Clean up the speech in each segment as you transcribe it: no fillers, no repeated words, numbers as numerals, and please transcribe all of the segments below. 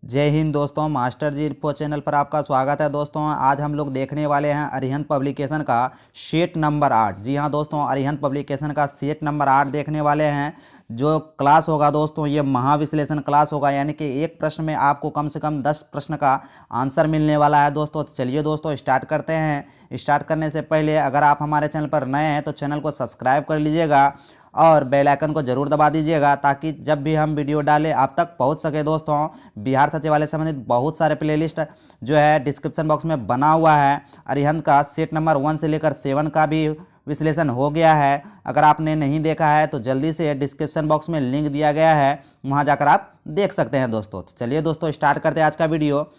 जय हिंद दोस्तों, मास्टर जी info channel पर आपका स्वागत है। दोस्तों आज हम लोग देखने वाले हैं अरिहंत पब्लिकेशन का सेट नंबर 8। जी हाँ दोस्तों, अरिहंत पब्लिकेशन का सेट नंबर 8 देखने वाले हैं। जो क्लास होगा दोस्तों ये महाविश्लेषण क्लास होगा, यानी कि एक प्रश्न में आपको कम से कम 10 प्रश्न का आंसर मिलने वाला है दोस्तों। तो चलिए दोस्तों स्टार्ट करते हैं। स्टार्ट करने से पहले अगर आप हमारे चैनल पर नए हैं तो चैनल को सब्सक्राइब कर लीजिएगा और बेल आइकन को जरूर दबा दीजिएगा, ताकि जब भी हम वीडियो डालें आप तक पहुंच सके। दोस्तों बिहार सचिवालय से संबंधित बहुत सारे प्लेलिस्ट जो है डिस्क्रिप्शन बॉक्स में बना हुआ है। अरिहंत का सेट नंबर 1 से लेकर 7 का भी विश्लेषण हो गया है। अगर आपने नहीं देखा है तो जल्दी से डिस्क्रिप्शन बॉक्स में लिंक दिया गया है, वहां जाकर आप देख सकते हैं दोस्तों। तो चलिए दोस्तों स्टार्ट करते हैं आज का वीडियो।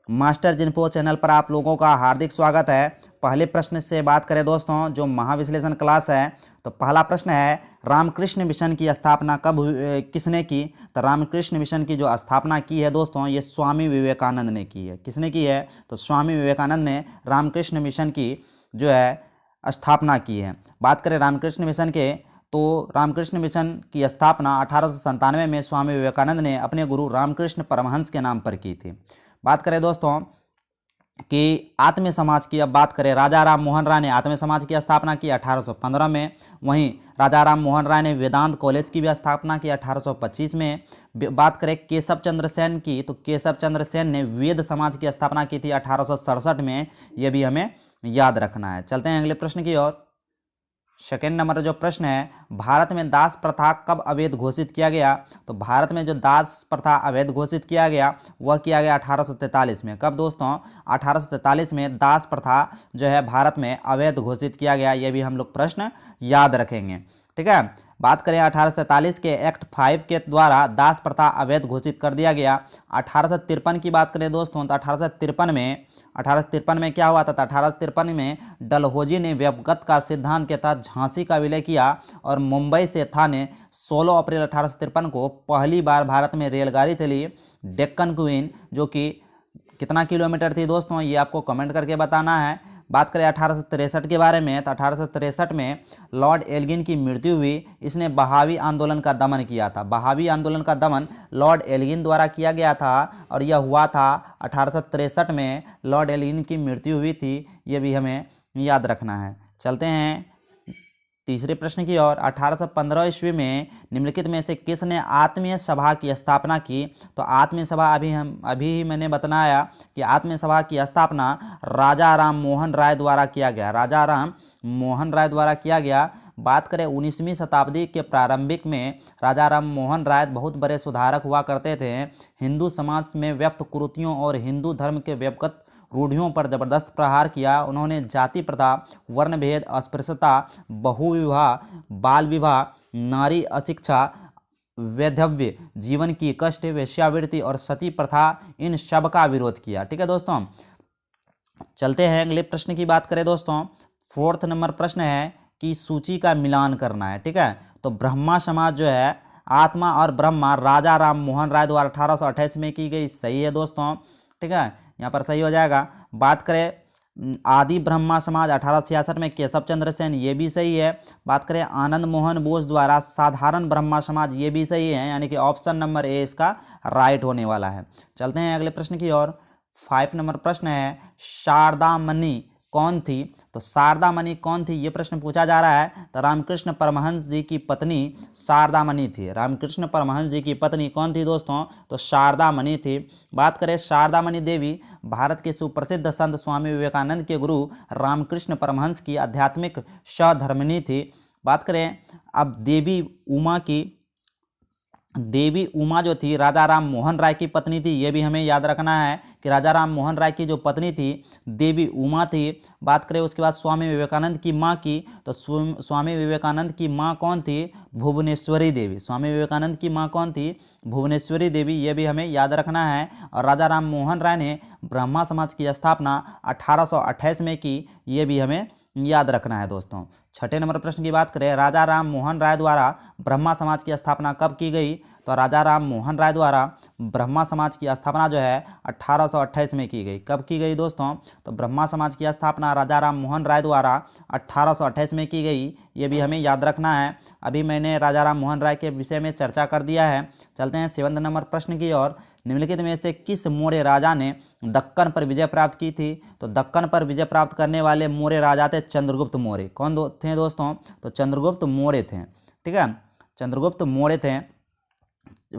मास्टर जिन्फो चैनल पर आप लोगों का हार्दिक स्वागत है। पहले प्रश्न से बात करें दोस्तों, जो महाविश्लेषण क्लास है, तो पहला प्रश्न है रामकृष्ण मिशन की स्थापना किसने की। तो रामकृष्ण मिशन की जो स्थापना की है दोस्तों ये स्वामी विवेकानंद ने की है। किसने की है? तो स्वामी विवेकानंद ने रामकृष्ण मिशन की जो है स्थापना की है। बात करें रामकृष्ण मिशन के, तो रामकृष्ण मिशन की स्थापना 1897 में स्वामी विवेकानंद ने अपने गुरु रामकृष्ण परमहंस के नाम पर की थी। बात करें दोस्तों कि आत्मीय समाज की, अब बात करें राजा राम मोहन राय ने आत्मीय समाज की स्थापना की 1815 में। वहीं राजा राम मोहन राय ने वेदांत कॉलेज की भी स्थापना की 1825 में। बात करें केशव चंद्र सेन की, तो केशव चंद्र सेन ने वेद समाज की स्थापना की थी 1867 में। यह भी हमें याद रखना है। चलते हैं अगले प्रश्न की ओर। सेकेंड नंबर जो प्रश्न है, भारत में दास प्रथा कब अवैध घोषित किया गया। तो भारत में जो दास प्रथा अवैध घोषित किया गया वह किया गया 1843 में। कब दोस्तों? 1843 में दास प्रथा जो है भारत में अवैध घोषित किया गया। ये भी हम लोग प्रश्न याद रखेंगे, ठीक है। बात करें 1847 के एक्ट 5 के द्वारा दास प्रथा अवैध घोषित कर दिया गया। 1853 की बात करें दोस्तों, तो 1853 में क्या हुआ था? 1853 में डलहौजी ने व्यवगत का सिद्धांत के तहत झांसी का विलय किया और मुंबई से था ने 16 अप्रैल 1853 को पहली बार भारत में रेलगाड़ी चली डेक्कन क्वीन, जो कि कितना किलोमीटर थी दोस्तों ये आपको कमेंट करके बताना है। बात करें 1863 के बारे में, तो 1863 में लॉर्ड एल्गिन की मृत्यु हुई। इसने बहावी आंदोलन का दमन किया था। बहावी आंदोलन का दमन लॉर्ड एल्गिन द्वारा किया गया था और यह हुआ था 1863 में। लॉर्ड एल्गिन की मृत्यु हुई थी, ये भी हमें याद रखना है। चलते हैं तीसरे प्रश्न की ओर। 1815 ईस्वी में निम्नलिखित में से किसने आत्मीय सभा की स्थापना की। तो आत्मीय सभा अभी मैंने बताया कि आत्मीय सभा की स्थापना राजा राम मोहन राय द्वारा किया गया। राजा राम मोहन राय द्वारा किया गया। बात करें 19वीं शताब्दी के प्रारंभिक में राजा राम मोहन राय बहुत बड़े सुधारक हुआ करते थे। हिंदू समाज में व्यक्त कुरीतियों और हिंदू धर्म के व्यक्तिगत रूढ़ियों पर जबरदस्त प्रहार किया। उन्होंने जाति प्रथा, वर्ण भेद, अस्पृश्यता, बहुविवाह, बाल विवाह, नारी अशिक्षा, वैधव्य जीवन की कष्ट, वेश्यावृत्ति और सती प्रथा, इन सब का विरोध किया। ठीक है दोस्तों, चलते हैं अगले प्रश्न की बात करें दोस्तों। 4th नंबर प्रश्न है कि सूची का मिलान करना है, ठीक है। तो ब्रह्मा समाज जो है, आत्मा और ब्रह्मा राजा राम मोहन राय द्वारा 1828 में की गई। सही है दोस्तों, ठीक है, यहाँ पर सही हो जाएगा। बात करें आदि ब्रह्मा समाज 1866 में केशव चंद्र सेन, ये भी सही है। बात करें आनंद मोहन बोस द्वारा साधारण ब्रह्मा समाज, ये भी सही है, यानी कि ऑप्शन नंबर ए इसका राइट होने वाला है। चलते हैं अगले प्रश्न की ओर। 5 नंबर प्रश्न है शारदा मणि कौन थी। तो शारदा मणि कौन थी ये प्रश्न पूछा जा रहा है। तो रामकृष्ण परमहंस जी की पत्नी शारदा मणि थी। रामकृष्ण परमहंस जी की पत्नी कौन थी दोस्तों? तो शारदा मणि थी। बात करें शारदा मणि देवी भारत के सुप्रसिद्ध संत स्वामी विवेकानंद के गुरु रामकृष्ण परमहंस की आध्यात्मिक सहधर्मिणी थी। बात करें अब देवी उमा जो थी राजा राम मोहन राय की पत्नी थी। ये भी हमें याद रखना है कि राजा राम मोहन राय की जो पत्नी थी देवी उमा थी। बात करें उसके बाद स्वामी विवेकानंद की मां की, तो स्वामी विवेकानंद की मां कौन थी? भुवनेश्वरी देवी। स्वामी विवेकानंद की मां कौन थी? भुवनेश्वरी देवी। ये भी हमें याद रखना है। और राजा राम मोहन राय ने ब्रह्मा समाज की स्थापना 1828 में की। ये भी हमें याद रखना है दोस्तों। 6ठे नंबर प्रश्न की बात करें, राजा राम मोहन राय द्वारा ब्रह्मा समाज की स्थापना कब की गई। तो तो राजा राम मोहन राय द्वारा ब्रह्मा समाज की स्थापना जो है 1828 में की गई। कब की गई दोस्तों? तो ब्रह्मा समाज की स्थापना राजा राम मोहन राय द्वारा 1828 में की गई। ये भी हमें याद रखना है। अभी मैंने राजा राम मोहन राय के विषय में चर्चा कर दिया है। चलते हैं 7 नंबर प्रश्न की ओर। निम्नलिखित में से किस मौर्य राजा ने दक्कन पर विजय प्राप्त की थी? तो दक्कन पर विजय प्राप्त करने वाले मौर्य राजा थे चंद्रगुप्त मौर्य। कौन थे दोस्तों? तो चंद्रगुप्त मौर्य थे। ठीक है, चंद्रगुप्त मौर्य थे।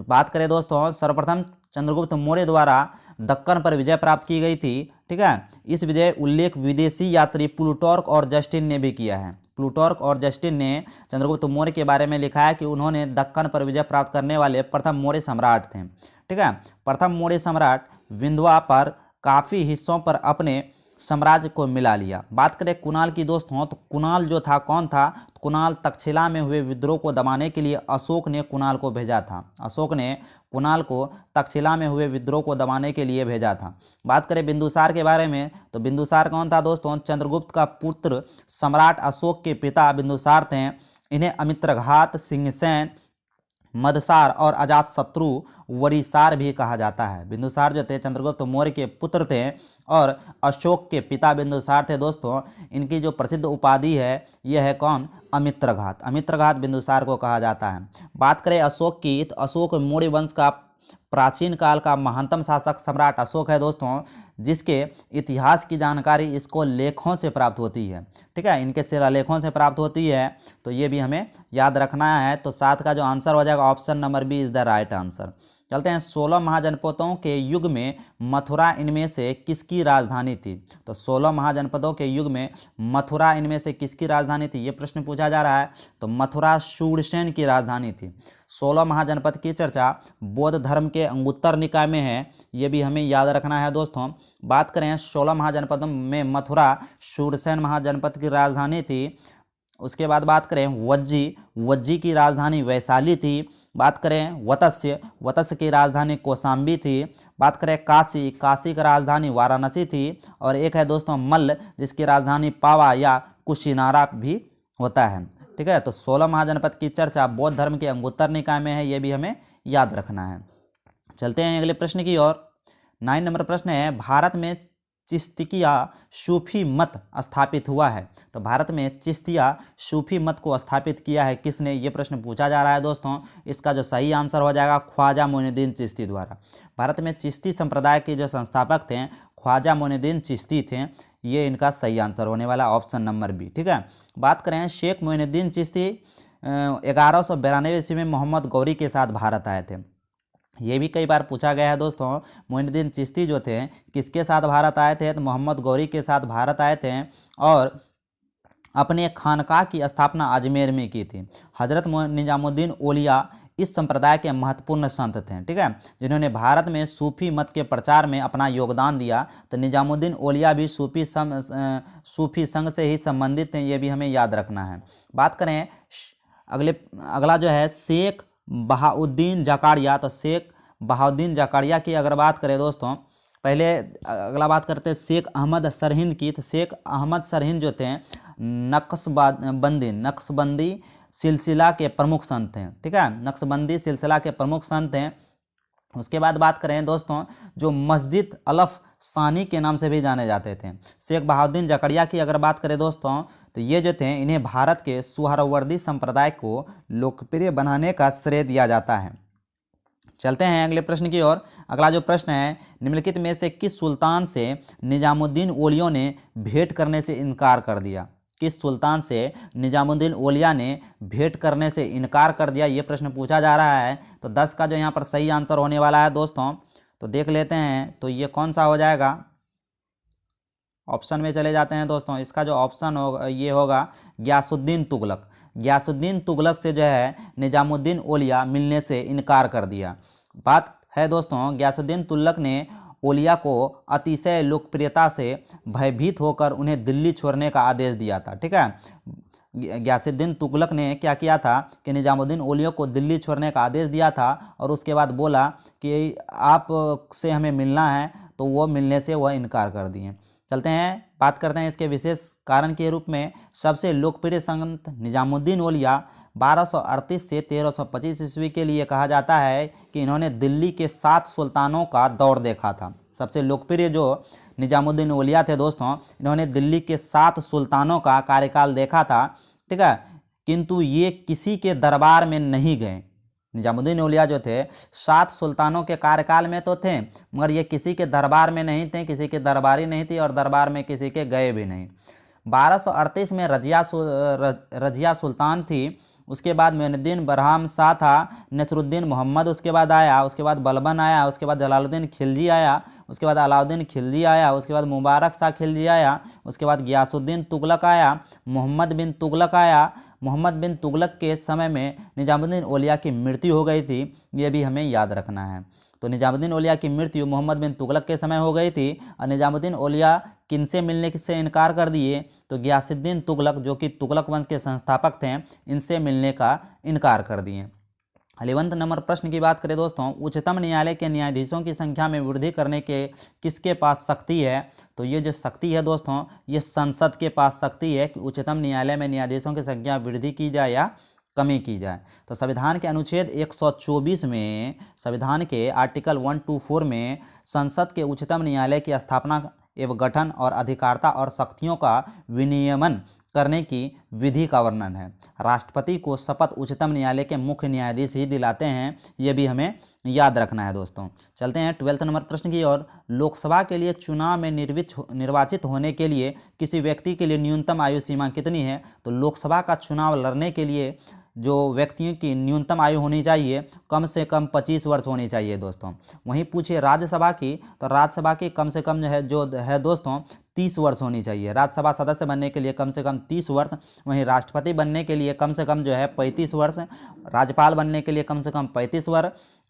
बात करें दोस्तों, सर्वप्रथम चंद्रगुप्त मौर्य द्वारा दक्कन पर विजय प्राप्त की गई थी। ठीक है, इस विजय उल्लेख विदेशी यात्री प्लूटार्क और जस्टिन ने भी किया है। प्लूटार्क और जस्टिन ने चंद्रगुप्त मौर्य के बारे में लिखा है कि उन्होंने दक्कन पर विजय प्राप्त करने वाले प्रथम मौर्य सम्राट थे। ठीक है, प्रथम मौर्य सम्राट विंध्या पर काफ़ी हिस्सों पर अपने साम्राज्य को मिला लिया। बात करें कुणाल की दोस्तों, तो कुणाल जो था कौन था? कुणाल तक्षशिला में हुए विद्रोह को दबाने के लिए अशोक ने कुणाल को भेजा था। अशोक ने कुणाल को तक्षशिला में हुए विद्रोह को दबाने के लिए भेजा था। बात करें बिंदुसार के बारे में, तो बिंदुसार कौन था दोस्तों? चंद्रगुप्त का पुत्र सम्राट अशोक के पिता बिंदुसार थे। इन्हें अमित्रघात, सिंहसेन, मदसार और अजातशत्रु वरिसार भी कहा जाता है। बिंदुसार जो थे चंद्रगुप्त मौर्य के पुत्र थे और अशोक के पिता बिंदुसार थे दोस्तों। इनकी जो प्रसिद्ध उपाधि है यह है कौन? अमित्रघात। अमित्रघात बिंदुसार को कहा जाता है। बात करें अशोक की, तो अशोक मौर्य वंश का प्राचीन काल का महानतम शासक सम्राट अशोक है दोस्तों, जिसके इतिहास की जानकारी इसको लेखों से प्राप्त होती है। ठीक है, इनके शिलालेखों से प्राप्त होती है। तो ये भी हमें याद रखना है। तो 7 का जो आंसर हो जाएगा option number B is the right answer. चलते हैं 16 महाजनपदों के युग में मथुरा इनमें से किसकी राजधानी थी? तो 16 महाजनपदों के युग में मथुरा इनमें से किसकी राजधानी थी? ये प्रश्न पूछा जा रहा है। तो मथुरा शूरसेन की राजधानी थी। 16 महाजनपद की चर्चा बौद्ध धर्म के अंगुत्तर निकाय में है। ये भी हमें याद रखना है दोस्तों। बात करें 16 महाजनपदों में मथुरा शूरसेन महाजनपद की राजधानी थी। उसके बाद बात करें वज्जी की राजधानी वैशाली थी। बात करें वत्स्य की राजधानी कौशाम्बी थी। बात करें काशी की राजधानी वाराणसी थी। और एक है दोस्तों मल्ल, जिसकी राजधानी पावा या कुशीनारा भी होता है। ठीक है, तो 16 महाजनपद की चर्चा बौद्ध धर्म के अंगुत्तर निकाय में है। ये भी हमें याद रखना है। चलते हैं अगले प्रश्न की ओर। 9 नंबर प्रश्न है, भारत में चिश्तिया सूफी मत स्थापित हुआ है। तो भारत में चिश्तिया सूफी मत को स्थापित किया है किसने? ये प्रश्न पूछा जा रहा है दोस्तों। इसका जो सही आंसर हो जाएगा ख्वाजा मोइनुद्दीन चिश्ती द्वारा। भारत में चिश्ती संप्रदाय के जो संस्थापक थे ख्वाजा मोइनुद्दीन चिश्ती थे। ये इनका सही आंसर होने वाला ऑप्शन नंबर बी। ठीक है, बात करें शेख मोइनुद्दीन चिश्ती 1192 ईस्वी में मोहम्मद गौरी के साथ भारत आए थे। ये भी कई बार पूछा गया है दोस्तों। मोइनुद्दीन चिश्ती जो थे किसके साथ भारत आए थे? तो मोहम्मद गौरी के साथ भारत आए थे और अपने खानकाह की स्थापना अजमेर में की थी। हजरत निजामुद्दीन औलिया इस संप्रदाय के महत्वपूर्ण संत थे। ठीक है, जिन्होंने भारत में सूफी मत के प्रचार में अपना योगदान दिया। तो निजामुद्दीन औलिया भी सूफी संघ से ही संबंधित थे। ये भी हमें याद रखना है। बात करें अगला जो है शेख बहाउद्दीन जकारिया। तो शेख बहाउद्दीन जकारिया की अगर बात करें दोस्तों, पहले अगला बात करते हैं शेख अहमद सरहिंद की। तो शेख अहमद सरहिंद जो थे नक्शबंदी सिलसिला के प्रमुख संत हैं। ठीक है, नक्शबंदी सिलसिला के प्रमुख संत हैं। उसके बाद बात करें दोस्तों, जो मस्जिद अलफ सानी के नाम से भी जाने जाते थे। शेख बहाउद्दीन जकरिया की अगर बात करें दोस्तों, तो ये जो थे इन्हें भारत के सुहरावर्दी संप्रदाय को लोकप्रिय बनाने का श्रेय दिया जाता है। चलते हैं अगले प्रश्न की ओर। अगला जो प्रश्न है, निम्नलिखित में से किस सुल्तान से निजामुद्दीन औलिया ने भेंट करने से इनकार कर दिया? किस सुल्तान से निजामुद्दीन औलिया ने भेंट करने से इनकार कर दिया? ये प्रश्न पूछा जा रहा है। तो 10 का जो यहाँ पर सही आंसर होने वाला है दोस्तों, तो देख लेते हैं। तो ये कौन सा हो जाएगा? ऑप्शन में चले जाते हैं दोस्तों। इसका जो ऑप्शन होगा ये होगा गयासुद्दीन तुगलक। गयासुद्दीन तुगलक से जो है निजामुद्दीन औलिया मिलने से इनकार कर दिया। बात है दोस्तों, गयासुद्दीन तुगलक ने औलिया को अतिशय लोकप्रियता से भयभीत होकर उन्हें दिल्ली छोड़ने का आदेश दिया था। ठीक है, गयासुद्दीन तुगलक ने क्या किया था कि निजामुद्दीन औलिया को दिल्ली छोड़ने का आदेश दिया था और उसके बाद बोला कि आप से हमें मिलना है, तो वो मिलने से वह इनकार कर दिए। चलते हैं बात करते हैं इसके विशेष कारण के रूप में। सबसे लोकप्रिय संत निजामुद्दीन औलिया 1238 से 1325 ईस्वी के लिए कहा जाता है कि इन्होंने दिल्ली के 7 सुल्तानों का दौर देखा था। सबसे लोकप्रिय जो निजामुद्दीन औलिया थे दोस्तों, इन्होंने दिल्ली के 7 सुल्तानों का कार्यकाल देखा था, ठीक है, किंतु ये किसी के दरबार में नहीं गए। निजामुद्दीन औलिया जो थे 7 सुल्तानों के कार्यकाल में तो थे, मगर ये किसी के दरबार में नहीं थे, किसी के दरबारी नहीं थी और दरबार में किसी के गए भी नहीं। 1238 में रजिया सुल्तान थी, उसके बाद मोइनुद्दीन बरहम शाह था, नसरुद्दीन मोहम्मद उसके बाद आया, उसके बाद बलबन आया, उसके बाद जलालुद्दीन खिलजी आया, उसके बाद अलाउद्दीन खिलजी आया, उसके बाद मुबारक शाह खिलजी आया, उसके बाद गियासुद्दीन तुगलक आया, मोहम्मद बिन तुगलक आया। मोहम्मद बिन तुगलक के समय में निजामुद्दीन औलिया की मृत्यु हो गई थी, ये भी हमें याद रखना है। तो निजामुद्दीन औलिया की मृत्यु मोहम्मद बिन तुगलक के समय हो गई थी और निजामुद्दीन औलिया किनसे मिलने से इनकार कर दिए, तो गियासुद्दीन तुगलक जो कि तुगलक वंश के संस्थापक थे, इनसे मिलने का इनकार कर दिए। 11 नंबर प्रश्न की बात करें दोस्तों, उच्चतम न्यायालय के न्यायाधीशों की संख्या में वृद्धि करने के किसके पास शक्ति है? तो ये जो शक्ति है दोस्तों, ये संसद के पास शक्ति है कि उच्चतम न्यायालय में न्यायाधीशों की संख्या वृद्धि की जाए या कमी की जाए। तो संविधान के अनुच्छेद 124 में, संविधान के आर्टिकल 124 में संसद के उच्चतम न्यायालय की स्थापना एवं गठन और अधिकारिता और शक्तियों का विनियमन करने की विधि का वर्णन है। राष्ट्रपति को शपथ उच्चतम न्यायालय के मुख्य न्यायाधीश ही दिलाते हैं, ये भी हमें याद रखना है दोस्तों। चलते हैं 12 नंबर प्रश्न की ओर। लोकसभा के लिए चुनाव में निर्वाचित होने के लिए किसी व्यक्ति के लिए न्यूनतम आयु सीमा कितनी है? तो लोकसभा का चुनाव लड़ने के लिए जो व्यक्तियों की न्यूनतम आयु होनी चाहिए, कम से कम 25 वर्ष होनी चाहिए दोस्तों। वहीं पूछे राज्यसभा की, तो राज्यसभा की कम से कम जो है दोस्तों 30 वर्ष होनी चाहिए। राज्यसभा सदस्य बनने के लिए कम से कम 30 वर्ष, वहीं राष्ट्रपति बनने के लिए कम से कम जो है 35 वर्ष, राज्यपाल बनने के लिए कम से कम 35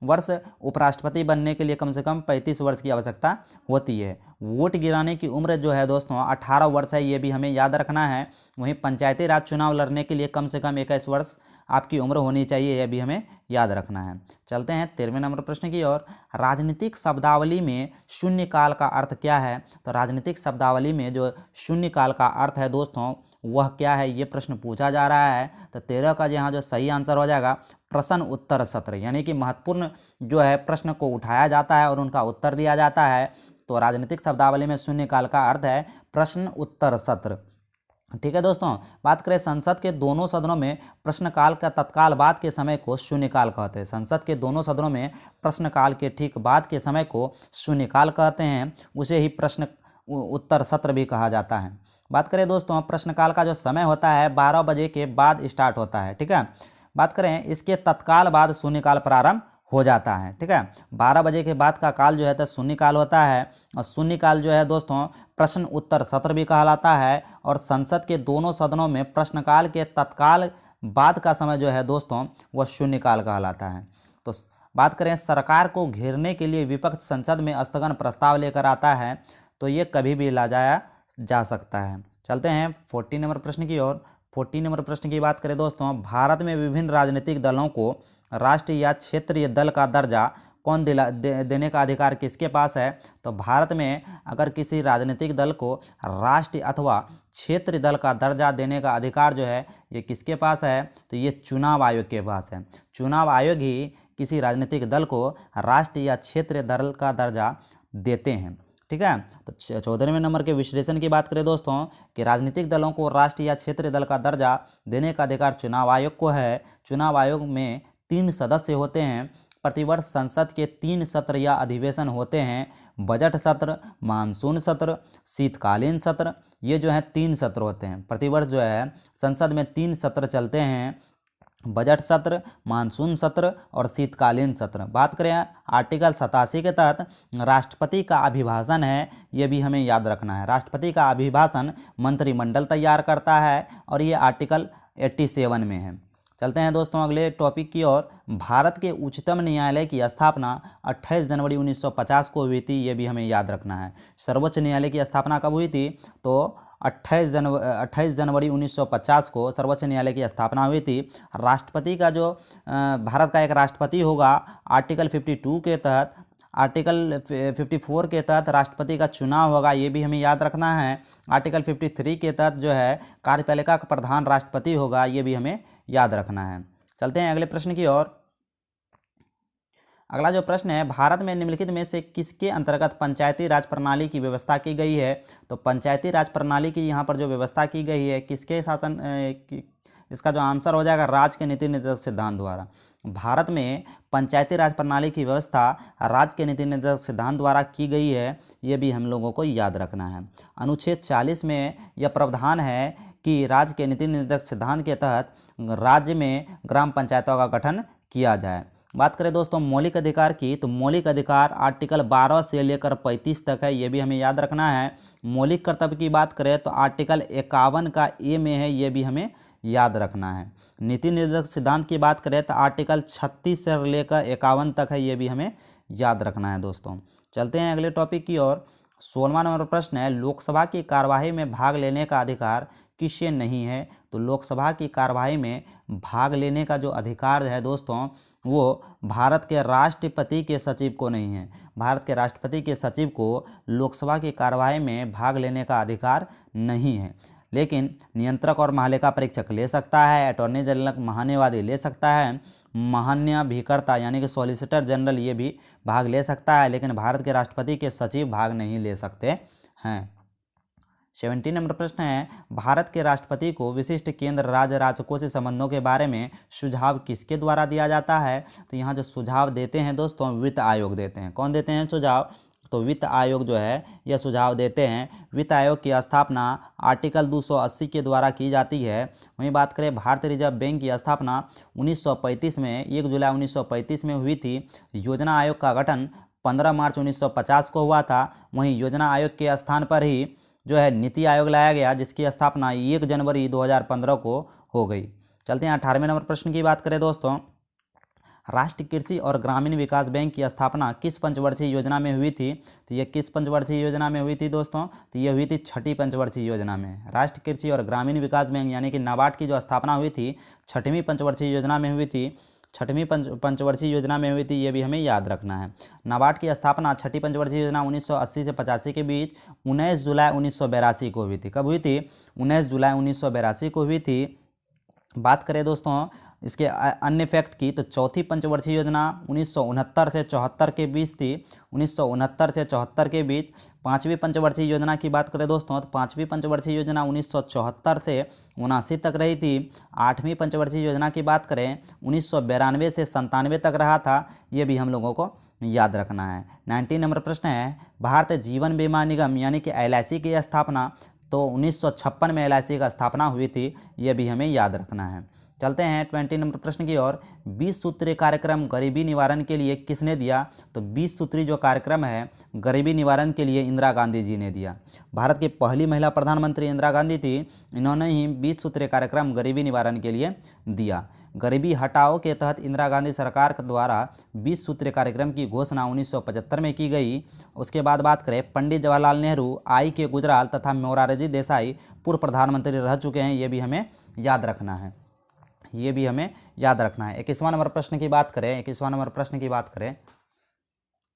वर्ष, उपराष्ट्रपति बनने के लिए कम से कम 35 वर्ष की आवश्यकता होती है। वोट गिराने की उम्र जो है दोस्तों 18 वर्ष है, ये भी हमें याद रखना है। वहीं पंचायती राज चुनाव लड़ने के लिए कम से कम 21 वर्ष आपकी उम्र होनी चाहिए, यह भी हमें याद रखना है। चलते हैं 13वें नंबर प्रश्न की ओर। राजनीतिक शब्दावली में शून्यकाल का अर्थ क्या है? तो राजनीतिक शब्दावली में जो शून्यकाल का अर्थ है दोस्तों, वह क्या है, ये प्रश्न पूछा जा रहा है। तो 13 का यहाँ जो सही आंसर हो जाएगा प्रश्न उत्तर सत्र, यानी कि महत्वपूर्ण जो है प्रश्न को उठाया जाता है और उनका उत्तर दिया जाता है। तो राजनीतिक शब्दावली में शून्यकाल का अर्थ है प्रश्न उत्तर सत्र। ठीक है दोस्तों, बात करें संसद के दोनों सदनों में प्रश्नकाल का तत्काल बाद के समय को शून्यकाल कहते हैं। संसद के दोनों सदनों में प्रश्नकाल के ठीक बाद के समय को शून्यकाल कहते हैं, उसे ही प्रश्न उत्तर सत्र भी कहा जाता है। बात करें दोस्तों प्रश्नकाल का जो समय होता है 12 बजे के बाद स्टार्ट होता है, ठीक है। बात करें इसके तत्काल बाद शून्यकाल प्रारंभ हो जाता है, ठीक है। 12 बजे के बाद का काल जो है तो शून्यकाल होता है और शून्यकाल जो है दोस्तों प्रश्न उत्तर सत्र भी कहलाता है। और संसद के दोनों सदनों में प्रश्नकाल के तत्काल बाद का समय जो है दोस्तों वह शून्यकाल कहलाता है। तो बात करें सरकार को घेरने के लिए विपक्ष संसद में स्थगन प्रस्ताव लेकर आता है, तो ये कभी भी लाया जा सकता है। चलते हैं 14 नंबर प्रश्न की ओर। 14 नंबर प्रश्न की बात करें दोस्तों, भारत में विभिन्न राजनीतिक दलों को राष्ट्रीय या क्षेत्रीय दल का दर्जा कौन देने का अधिकार किसके पास है? तो भारत में अगर किसी राजनीतिक दल को राष्ट्रीय अथवा क्षेत्रीय दल का दर्जा देने का अधिकार जो है ये किसके पास है? तो ये चुनाव आयोग के पास है। चुनाव आयोग ही किसी राजनीतिक दल को राष्ट्रीय या क्षेत्रीय दल का दर्जा देते हैं, ठीक है। तो 14वें नंबर के विश्लेषण की बात करें दोस्तों कि राजनीतिक दलों को राष्ट्रीय या क्षेत्रीय दल का दर्जा देने का अधिकार चुनाव आयोग को है। चुनाव आयोग में 3 सदस्य होते हैं। प्रतिवर्ष संसद के 3 सत्र या अधिवेशन होते हैं, बजट सत्र, मानसून सत्र, शीतकालीन सत्र। ये जो है 3 सत्र होते हैं। प्रतिवर्ष जो है संसद में 3 सत्र चलते हैं, बजट सत्र, मानसून सत्र और शीतकालीन सत्र। बात करें आर्टिकल 87 के तहत राष्ट्रपति का अभिभाषण है, ये भी हमें याद रखना है। राष्ट्रपति का अभिभाषण मंत्रिमंडल तैयार करता है और ये आर्टिकल 87 में है। चलते हैं दोस्तों अगले टॉपिक की ओर। भारत के उच्चतम न्यायालय की स्थापना 28 जनवरी 1950 को हुई थी, ये भी हमें याद रखना है। सर्वोच्च न्यायालय की स्थापना कब हुई थी? तो 28 जनवरी 1950 को सर्वोच्च न्यायालय की स्थापना हुई थी। राष्ट्रपति का जो भारत का एक राष्ट्रपति होगा आर्टिकल 52 के तहत आर्टिकल 54 के तहत राष्ट्रपति का चुनाव होगा, ये भी हमें याद रखना है। आर्टिकल 53 के तहत जो है कार्यपालिका का प्रधान राष्ट्रपति होगा, ये भी हमें याद रखना है। चलते हैं अगले प्रश्न की ओर। अगला जो प्रश्न है, भारत में निम्नलिखित में से किसके अंतर्गत पंचायती राज प्रणाली की व्यवस्था की गई है? तो पंचायती राज प्रणाली की यहाँ पर जो व्यवस्था की गई है किसके शासन इसका जो आंसर हो जाएगा राज्य के नीति निर्देशक सिद्धांत द्वारा। भारत में पंचायती राज प्रणाली की व्यवस्था राज्य के नीति निर्देशक सिद्धांत द्वारा की गई है, ये भी हम लोगों को याद रखना है। अनुच्छेद 40 में यह प्रावधान है कि राज्य के नीति निर्देशक सिद्धांत के तहत राज्य में ग्राम पंचायतों का गठन किया जाए। बात करें दोस्तों मौलिक अधिकार की, तो मौलिक अधिकार आर्टिकल 12 से लेकर 35 तक है, ये भी हमें याद रखना है। मौलिक कर्तव्य की बात करें तो आर्टिकल 51 का ए में है, ये भी हमें याद रखना है। नीति निर्देशक सिद्धांत की बात करें तो आर्टिकल 36 से लेकर 51 तक है, ये भी हमें याद रखना है दोस्तों। चलते हैं अगले टॉपिक की ओर। 16वां नंबर प्रश्न है, लोकसभा की कार्यवाही में भाग लेने का अधिकार किसे नहीं है? तो लोकसभा की कार्यवाही में भाग लेने का जो अधिकार है दोस्तों वो भारत के राष्ट्रपति के सचिव को नहीं है। भारत के राष्ट्रपति के सचिव को लोकसभा की कार्यवाही में भाग लेने का अधिकार नहीं है, लेकिन नियंत्रक और महालेखा परीक्षक ले सकता है, अटॉर्नी जनरल महान्यायवादी ले सकता है, महान्यायाभिकर्ता यानी कि सॉलिसिटर जनरल ये भी भाग ले सकता है, लेकिन भारत के राष्ट्रपति के सचिव भाग नहीं ले सकते हैं। 17 नंबर प्रश्न है, भारत के राष्ट्रपति को विशिष्ट केंद्र राज्य राजकोषीय संबंधों के बारे में सुझाव किसके द्वारा दिया जाता है? तो यहाँ जो सुझाव देते हैं दोस्तों वित्त आयोग देते हैं। कौन देते हैं सुझाव? तो वित्त आयोग जो है यह सुझाव देते हैं। वित्त आयोग की स्थापना आर्टिकल 280 के द्वारा की जाती है। वहीं बात करें भारतीय रिजर्व बैंक की स्थापना 1935 में 1 जुलाई 1935 में हुई थी। योजना आयोग का गठन 15 मार्च 1950 को हुआ था। वहीं योजना आयोग के स्थान पर ही जो है नीति आयोग लाया गया, जिसकी स्थापना 1 जनवरी 2015 को हो गई। चलते हैं 18वें नंबर प्रश्न की बात करें दोस्तों। राष्ट्रीय कृषि और ग्रामीण विकास बैंक की स्थापना किस पंचवर्षीय योजना में हुई थी? तो यह किस पंचवर्षीय योजना में हुई थी दोस्तों? तो यह हुई थी 6ठी पंचवर्षीय योजना में। राष्ट्रीय कृषि और ग्रामीण विकास बैंक यानी कि नाबार्ड की जो स्थापना हुई थी 6वीं पंचवर्षीय योजना में हुई थी। 6वीं पंचवर्षीय योजना में हुई थी, ये भी हमें याद रखना है। नाबार्ड की स्थापना 6ठी पंचवर्षीय योजना 1980 से 85 के बीच 19 जुलाई 1982 को हुई थी। कब हुई थी? 19 जुलाई 1982 को हुई थी। बात करें दोस्तों इसके अन्य फैक्ट की, तो चौथी पंचवर्षीय योजना 1969 से 74 के बीच थी। 1969 से 74 के बीच। 5वीं पंचवर्षीय योजना की बात करें दोस्तों तो 5वीं पंचवर्षीय योजना 1974 से 79 तक रही थी। 8वीं पंचवर्षीय योजना की बात करें 1992 से 97 तक रहा था, ये भी हम लोगों को याद रखना है। 19 नंबर प्रश्न है, भारतीय जीवन बीमा निगम यानी कि LIC की स्थापना तो 1956 में LIC का स्थापना हुई थी, ये भी हमें याद रखना है। चलते हैं 20 नंबर प्रश्न की ओर। 20 सूत्रीय कार्यक्रम गरीबी निवारण के लिए किसने दिया? तो 20 सूत्रीय जो कार्यक्रम है गरीबी निवारण के लिए इंदिरा गांधी जी ने दिया। भारत की पहली महिला प्रधानमंत्री इंदिरा गांधी थी, इन्होंने ही 20 सूत्रीय कार्यक्रम गरीबी निवारण के लिए दिया। गरीबी हटाओ के तहत इंदिरा गांधी सरकार के द्वारा 20 सूत्रीय कार्यक्रम की घोषणा 1975 में की गई। उसके बाद बात करें पंडित जवाहरलाल नेहरू, I.K. गुजराल तथा मोरारजी देसाई पूर्व प्रधानमंत्री रह चुके हैं, ये भी हमें याद रखना है। ये भी हमें याद रखना है। 21वां नंबर प्रश्न की बात करें 21वां नंबर प्रश्न की बात करें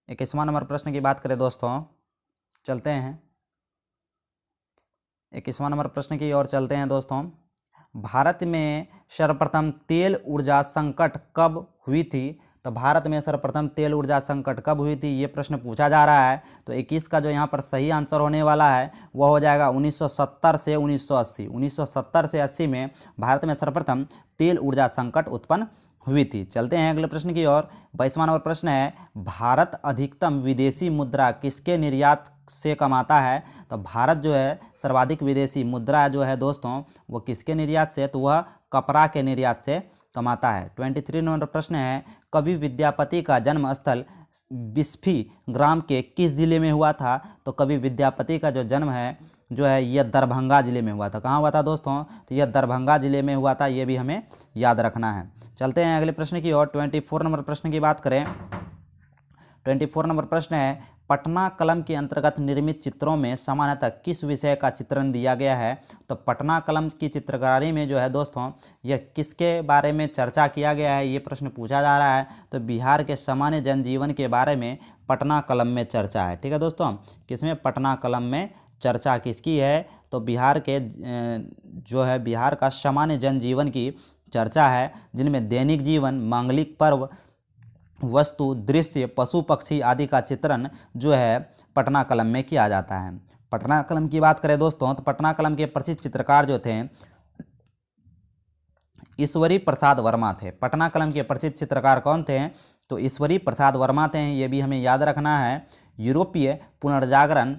21वां नंबर प्रश्न की बात करें दोस्तों, चलते हैं 21वां नंबर प्रश्न की ओर चलते हैं दोस्तों। भारत में सर्वप्रथम तेल ऊर्जा संकट कब हुई थी? तो भारत में सर्वप्रथम तेल ऊर्जा संकट कब हुई थी, ये प्रश्न पूछा जा रहा है। तो 21 का जो यहाँ पर सही आंसर होने वाला है वह हो जाएगा 1970 से 1980। 1970 से 80 में भारत में सर्वप्रथम तेल ऊर्जा संकट उत्पन्न हुई थी। चलते हैं अगले प्रश्न की ओर। 22वां नंबर प्रश्न है, भारत अधिकतम विदेशी मुद्रा किसके निर्यात से कमाता है? तो भारत जो है सर्वाधिक विदेशी मुद्रा जो है दोस्तों वो किसके निर्यात से? तो वह कपड़ा के निर्यात से कमाता है। 23 नंबर प्रश्न है, कवि विद्यापति का जन्म स्थल बिस्फी ग्राम के किस जिले में हुआ था? तो कवि विद्यापति का जो जन्म है जो है यह दरभंगा जिले में हुआ था। कहाँ हुआ था दोस्तों? तो यह दरभंगा जिले में हुआ था, ये भी हमें याद रखना है। चलते हैं अगले प्रश्न की ओर। 24 नंबर प्रश्न की बात करें 24 नंबर प्रश्न है, पटना कलम के अंतर्गत निर्मित चित्रों में सामान्यतः किस विषय का चित्रण दिया गया है? तो पटना कलम की चित्रकारी में जो है दोस्तों, यह किसके बारे में चर्चा किया गया है, ये प्रश्न पूछा जा रहा है। तो बिहार के सामान्य जनजीवन के बारे में पटना कलम में चर्चा है। ठीक है दोस्तों, किसमें? पटना कलम में चर्चा किसकी है? तो बिहार के जो है बिहार का सामान्य जनजीवन की चर्चा है, जिनमें दैनिक जीवन, मांगलिक पर्व, वस्तु, दृश्य, पशु पक्षी आदि का चित्रण जो है पटना कलम में किया जाता है। पटना कलम की बात करें दोस्तों, तो पटना कलम के प्रसिद्ध चित्रकार जो थे ईश्वरी प्रसाद वर्मा थे। पटना कलम के प्रसिद्ध चित्रकार कौन थे? तो ईश्वरी प्रसाद वर्मा थे, ये भी हमें याद रखना है। यूरोपीय पुनर्जागरण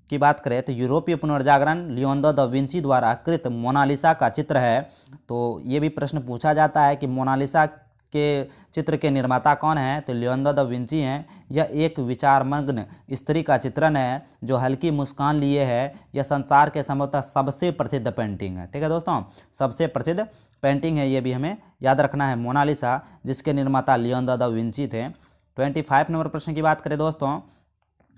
की बात करें तो यूरोपीय पुनर्जागरण लियोनार्डो दा विंची द्वारा कृत मोनालिसा का चित्र है। तो ये भी प्रश्न पूछा जाता है कि मोनालिसा के चित्र के निर्माता कौन है? तो लियोनार्डो दा विंची हैं। यह एक विचारमग्न स्त्री का चित्रण है जो हल्की मुस्कान लिए है। यह संसार के संभवतः सबसे प्रसिद्ध पेंटिंग है। ठीक है दोस्तों, सबसे प्रसिद्ध पेंटिंग है, ये भी हमें याद रखना है, मोनालिसा, जिसके निर्माता लियोनार्डो दा विंची थे। 25 नंबर प्रश्न की बात करें दोस्तों,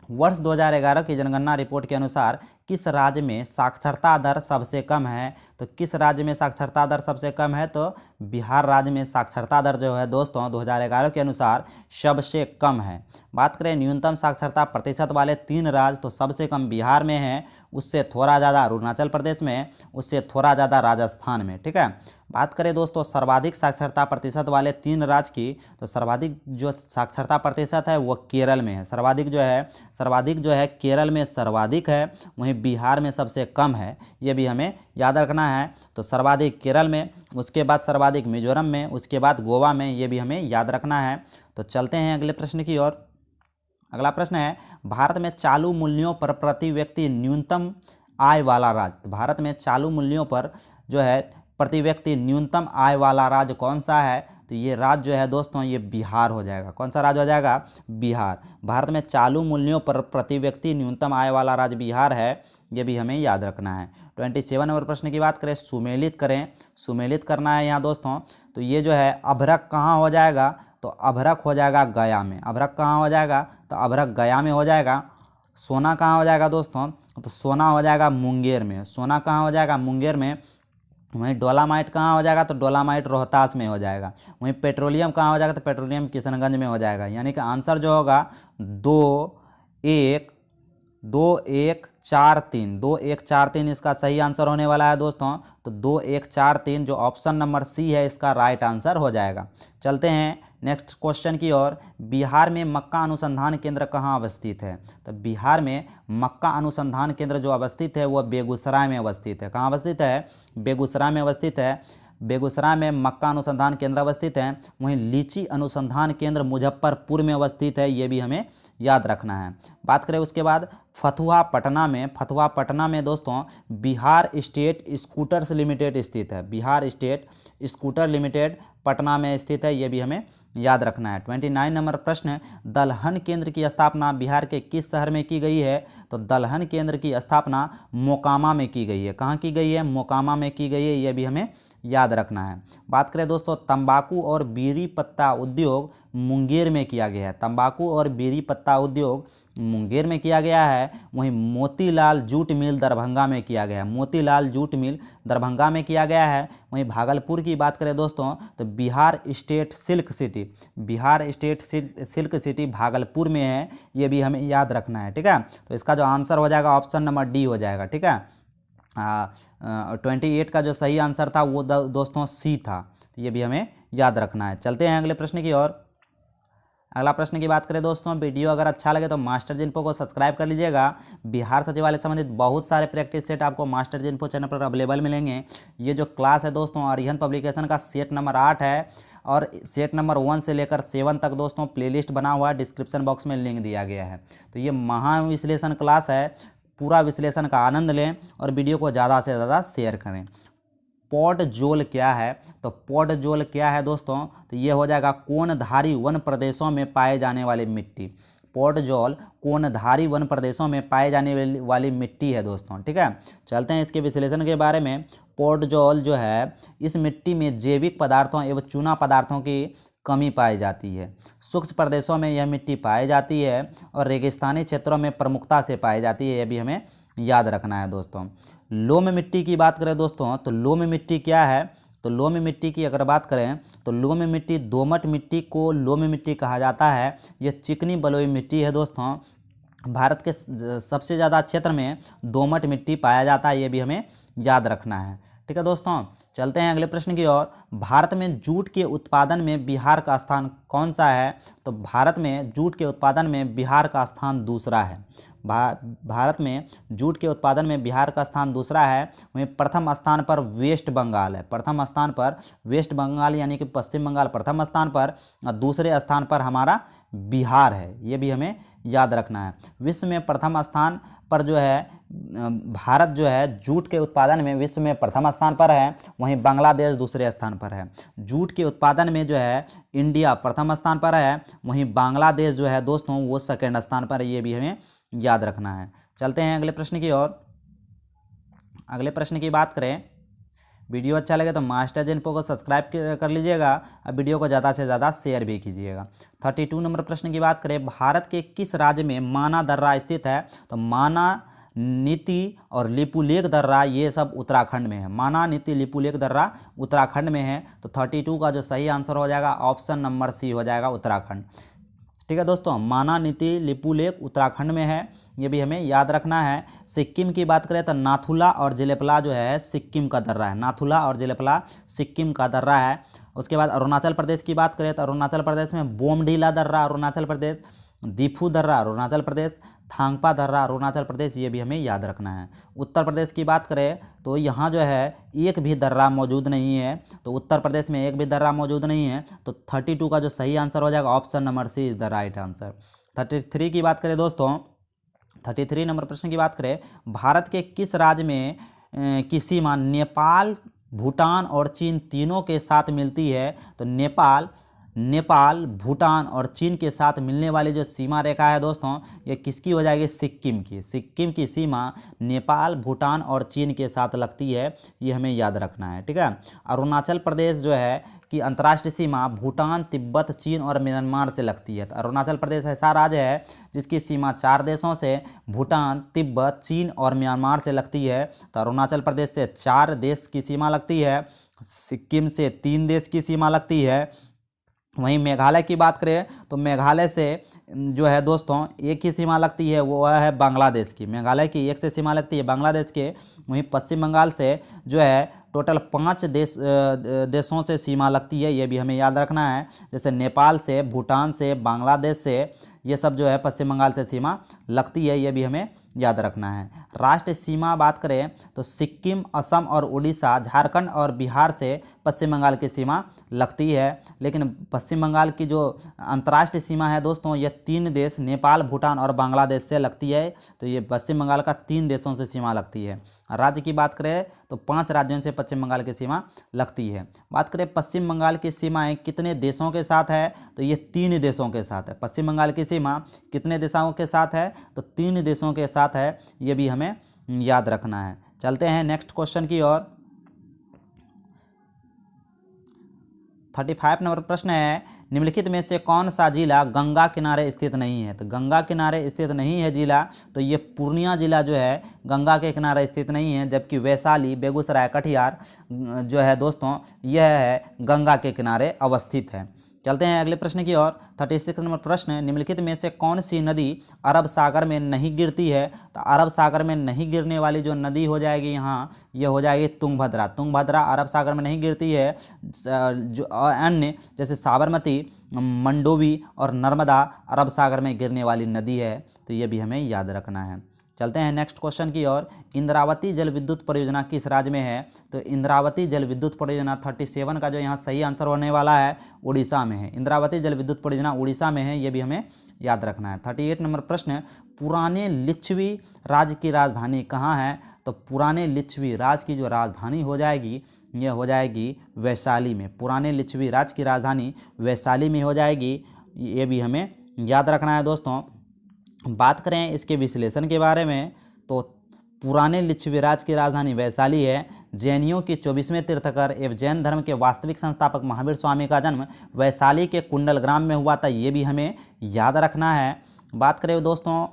वर्ष 2011 की जनगणना रिपोर्ट के अनुसार किस राज्य में साक्षरता दर सबसे कम है? तो किस राज्य में साक्षरता दर सबसे कम है? तो बिहार राज्य में साक्षरता दर जो है दोस्तों 2011 के अनुसार सबसे कम है। बात करें न्यूनतम साक्षरता प्रतिशत वाले 3 राज्य, तो सबसे कम बिहार में है, उससे थोड़ा ज़्यादा अरुणाचल प्रदेश में, उससे थोड़ा ज़्यादा राजस्थान में। ठीक है, बात करें दोस्तों सर्वाधिक साक्षरता प्रतिशत वाले 3 राज्य की, तो सर्वाधिक जो साक्षरता प्रतिशत है वो केरल में है। सर्वाधिक जो है केरल में सर्वाधिक है, वहीं बिहार में सबसे कम है, ये भी हमें याद रखना है। तो सर्वाधिक केरल में, उसके बाद सर्वाधिक मिजोरम में, उसके बाद गोवा में, ये भी हमें याद रखना है। तो चलते हैं अगले प्रश्न की ओर। अगला प्रश्न है, भारत में चालू मूल्यों पर प्रति व्यक्ति न्यूनतम आय वाला राज्य। तो भारत में चालू मूल्यों पर जो है प्रति व्यक्ति न्यूनतम आय वाला राज्य कौन सा है? तो ये राज्य जो है दोस्तों ये बिहार हो जाएगा। कौन सा राज्य हो जाएगा? बिहार। भारत में चालू मूल्यों पर प्रति व्यक्ति न्यूनतम आय वाला राज्य बिहार है, ये भी हमें याद रखना है। 27 नंबर प्रश्न की बात करें, सुमेलित करें, सुमेलित करना है यहाँ दोस्तों। तो ये जो है अभ्रक कहाँ हो जाएगा? तो अभ्रक हो जाएगा गया में। अभ्रक कहाँ हो जाएगा? तो अभ्रक गया में हो जाएगा। सोना कहाँ हो जाएगा दोस्तों? तो सोना हो जाएगा मुंगेर में। सोना कहाँ हो जाएगा? मुंगेर में। वहीं डोलामाइट कहाँ हो जाएगा? तो डोलामाइट रोहतास में हो जाएगा। वहीं पेट्रोलियम कहाँ हो जाएगा? तो पेट्रोलियम किशनगंज में हो जाएगा। यानी कि आंसर जो होगा 2143 इसका सही आंसर होने वाला है दोस्तों। तो 2143 जो ऑप्शन नंबर सी है इसका राइट आंसर हो जाएगा। चलते हैं नेक्स्ट क्वेश्चन की ओर। बिहार में मक्का अनुसंधान केंद्र कहाँ अवस्थित है? तो बिहार में मक्का अनुसंधान केंद्र जो अवस्थित है वह बेगूसराय में अवस्थित है। कहाँ अवस्थित है? बेगूसराय में अवस्थित है। बेगूसराय में मक्का अनुसंधान केंद्र अवस्थित है। वहीं लीची अनुसंधान केंद्र मुजफ्फरपुर में अवस्थित है, ये भी हमें याद रखना है। बात करें उसके बाद फतुहा पटना में दोस्तों बिहार स्टेट स्कूटर्स लिमिटेड स्थित है। Bihar state scooter limited Patna में स्थित है, ये भी हमें याद रखना है। 29 नंबर प्रश्न, दलहन केंद्र की स्थापना बिहार के किस शहर में की गई है? तो दलहन केंद्र की स्थापना मोकामा में की गई है। कहाँ की गई है? मोकामा में की गई है, ये भी हमें याद रखना है। बात करें दोस्तों तंबाकू और बीड़ी पत्ता उद्योग मुंगेर में किया गया है। तंबाकू और बीड़ी पत्ता उद्योग मुंगेर में किया गया है। वहीं मोतीलाल जूट मिल दरभंगा में किया गया है। मोतीलाल जूट मिल दरभंगा में किया गया है। वहीं भागलपुर की बात करें दोस्तों तो Bihar state silk city Bhagalpur में है, ये भी हमें याद रखना है। ठीक है, तो इसका जो आंसर हो जाएगा ऑप्शन नंबर डी हो जाएगा। ठीक है, 28 का जो सही आंसर था वो दोस्तों सी था, तो ये भी हमें याद रखना है। चलते हैं अगले प्रश्न की ओर। अगला प्रश्न की बात करें दोस्तों, वीडियो अगर अच्छा लगे तो मास्टर जिन्फो को सब्सक्राइब कर लीजिएगा। बिहार सचिवालय संबंधित बहुत सारे प्रैक्टिस सेट आपको मास्टर जिन्फो चैनल पर अवेलेबल मिलेंगे। ये जो क्लास है दोस्तों अरिहंत पब्लिकेशन का सेट नंबर 8 है और सेट नंबर 1 से लेकर 7 तक दोस्तों प्लेलिस्ट बना हुआ है, डिस्क्रिप्शन बॉक्स में लिंक दिया गया है। तो ये महाविश्लेषण क्लास है, पूरा विश्लेषण का आनंद लें और वीडियो को ज़्यादा से ज़्यादा शेयर करें। पॉडजोल क्या है? तो पॉडजोल क्या है दोस्तों? तो ये हो जाएगा कोणधारी वन प्रदेशों में पाए जाने वाली मिट्टी। पॉडजोल कोणधारी वन प्रदेशों में पाए जाने वाली मिट्टी है दोस्तों। ठीक है, चलते हैं इसके विश्लेषण के बारे में। पॉडजोल जो है इस मिट्टी में जैविक पदार्थों एवं चूना पदार्थों की कमी पाई जाती है। शुष्क प्रदेशों में यह मिट्टी पाई जाती है और रेगिस्तानी क्षेत्रों में प्रमुखता से पाई जाती है, यह भी हमें याद रखना है दोस्तों। लोम मिट्टी की बात करें दोस्तों तो लोम मिट्टी क्या है, तो लोम मिट्टी की अगर बात करें तो लोम मिट्टी, दोमट मिट्टी को लोम मिट्टी कहा जाता है। यह चिकनी बलुई मिट्टी है दोस्तों। भारत के सबसे ज़्यादा क्षेत्र में दोमट मिट्टी पाया जाता है, ये भी हमें याद रखना है। ठीक है दोस्तों, चलते हैं अगले प्रश्न की ओर। भारत में जूट के उत्पादन में बिहार का स्थान कौन सा है, तो भारत में जूट के उत्पादन में बिहार का स्थान दूसरा है। भारत में जूट के उत्पादन में बिहार का स्थान दूसरा है। वहीं प्रथम स्थान पर वेस्ट बंगाल है। प्रथम स्थान पर वेस्ट बंगाल यानी कि पश्चिम बंगाल प्रथम स्थान पर, और दूसरे स्थान पर हमारा बिहार है, ये भी हमें याद रखना है। विश्व में प्रथम स्थान पर जो है भारत जो है जूट के उत्पादन में विश्व में प्रथम स्थान पर है, वहीं बांग्लादेश दूसरे स्थान पर है। जूट के उत्पादन में जो है इंडिया प्रथम स्थान पर है, वहीं बांग्लादेश जो है दोस्तों वो सेकेंड स्थान पर है, ये भी हमें याद रखना है। चलते हैं अगले प्रश्न की ओर। अगले प्रश्न की बात करें, वीडियो अच्छा लगे तो मास्टर जी इन्फो को सब्सक्राइब कर लीजिएगा और वीडियो को ज़्यादा से ज़्यादा शेयर भी कीजिएगा। 32 नंबर प्रश्न की बात करें, भारत के किस राज्य में माना दर्रा स्थित है, तो माना, नीति और लिपुलेख दर्रा ये सब उत्तराखंड में है। माना, नीति, लिपुलेख दर्रा उत्तराखंड में है। तो 32 का जो सही आंसर हो जाएगा ऑप्शन नंबर सी हो जाएगा, उत्तराखंड। ठीक है दोस्तों, माना, नीति, लिपुलेख उत्तराखंड में है, ये भी हमें याद रखना है। सिक्किम की बात करें तो नाथुला और जिलेपला जो है सिक्किम का दर्रा है। नाथुला और जिलेपला सिक्किम का दर्रा है। उसके बाद अरुणाचल प्रदेश की बात करें तो अरुणाचल प्रदेश में बोमडीला दर्रा अरुणाचल प्रदेश, दीफू दर्रा अरुणाचल प्रदेश, थांगपा दर्रा अरुणाचल प्रदेश, ये भी हमें याद रखना है। उत्तर प्रदेश की बात करें तो यहाँ जो है एक भी दर्रा मौजूद नहीं है, तो उत्तर प्रदेश में एक भी दर्रा मौजूद नहीं है। तो 32 का जो सही आंसर हो जाएगा option number C is the right answer. 33 की बात करें दोस्तों, 33 नंबर प्रश्न की बात करें, भारत के किस राज्य में की सीमा नेपाल, भूटान और चीन तीनों के साथ मिलती है, तो नेपाल, भूटान और चीन के साथ मिलने वाली जो सीमा रेखा है दोस्तों ये किसकी हो जाएगी, सिक्किम की। सिक्किम की सीमा नेपाल, भूटान और चीन के साथ लगती है, ये हमें याद रखना है। ठीक है, अरुणाचल प्रदेश जो है कि अंतर्राष्ट्रीय सीमा भूटान, तिब्बत, चीन और म्यांमार से लगती है। तो अरुणाचल प्रदेश ऐसा राज्य है जिसकी सीमा 4 देशों से भूटान, तिब्बत, चीन और म्यांमार से लगती है। तो अरुणाचल प्रदेश से 4 देश की सीमा लगती है, सिक्किम से 3 देश की सीमा लगती है। वहीं मेघालय की बात करें तो मेघालय से जो है दोस्तों एक ही सीमा लगती है, वो है बांग्लादेश की। मेघालय की एक से सीमा लगती है बांग्लादेश के। वहीं पश्चिम बंगाल से जो है टोटल 5 देशों से सीमा लगती है, ये भी हमें याद रखना है। जैसे नेपाल से, भूटान से, बांग्लादेश से, ये सब जो है पश्चिम बंगाल से सीमा लगती है, ये भी हमें याद रखना है। राष्ट्रीय सीमा बात करें तो सिक्किम, असम और उड़ीसा, झारखंड और बिहार से पश्चिम बंगाल की सीमा लगती है। लेकिन पश्चिम बंगाल की जो अंतर्राष्ट्रीय सीमा है दोस्तों ये 3 देश नेपाल, भूटान और बांग्लादेश से लगती है। तो ये पश्चिम बंगाल का 3 देशों से सीमा लगती है। राज्य की बात करें तो 5 राज्यों से पश्चिम बंगाल की सीमा लगती है। बात करें पश्चिम बंगाल की सीमाएं कितने देशों के साथ है, तो ये 3 देशों के साथ है। पश्चिम बंगाल की सीमा कितने देशों के साथ है, तो 3 देशों के साथ है, ये भी हमें याद रखना है। चलते हैं नेक्स्ट क्वेश्चन की ओर। 35 नंबर प्रश्न है, निम्नलिखित में से कौन सा जिला गंगा किनारे स्थित नहीं है। तो गंगा किनारे स्थित नहीं है जिला, तो ये पूर्णिया जिला जो है गंगा के किनारे स्थित नहीं है। जबकि वैशाली, बेगूसराय, कटिहार जो है दोस्तों यह है गंगा के किनारे अवस्थित है। चलते हैं अगले प्रश्न की ओर। 36 नंबर प्रश्न है, निम्नलिखित में से कौन सी नदी अरब सागर में नहीं गिरती है। तो अरब सागर में नहीं गिरने वाली जो नदी हो जाएगी यहाँ, ये हो जाएगी तुंगभद्रा। तुंगभद्रा अरब सागर में नहीं गिरती है। जो अन्य जैसे साबरमती, मंडोवी और नर्मदा अरब सागर में गिरने वाली नदी है, तो ये भी हमें याद रखना है। चलते हैं नेक्स्ट क्वेश्चन की ओर। इंद्रावती जल विद्युत परियोजना किस राज्य में है। तो इंद्रावती जल विद्युत परियोजना 37 का जो यहाँ सही आंसर होने वाला है उड़ीसा में है। इंद्रावती जल विद्युत परियोजना उड़ीसा में है, ये भी हमें याद रखना है। 38 नंबर प्रश्न, पुराने लिच्छवी राज्य की राजधानी कहाँ है। तो पुराने लिच्छवी राज्य की जो राजधानी हो जाएगी ये हो जाएगी वैशाली में। पुराने लिच्छवी राज्य की राजधानी वैशाली में हो जाएगी, ये भी हमें याद रखना है दोस्तों। बात करें इसके विश्लेषण के बारे में तो पुराने लिच्छवी राज्य की राजधानी वैशाली है, जैनियों की 24वें तीर्थकर एवं जैन धर्म के वास्तविक संस्थापक महावीर स्वामी का जन्म वैशाली के कुंडल ग्राम में हुआ था, ये भी हमें याद रखना है। बात करें दोस्तों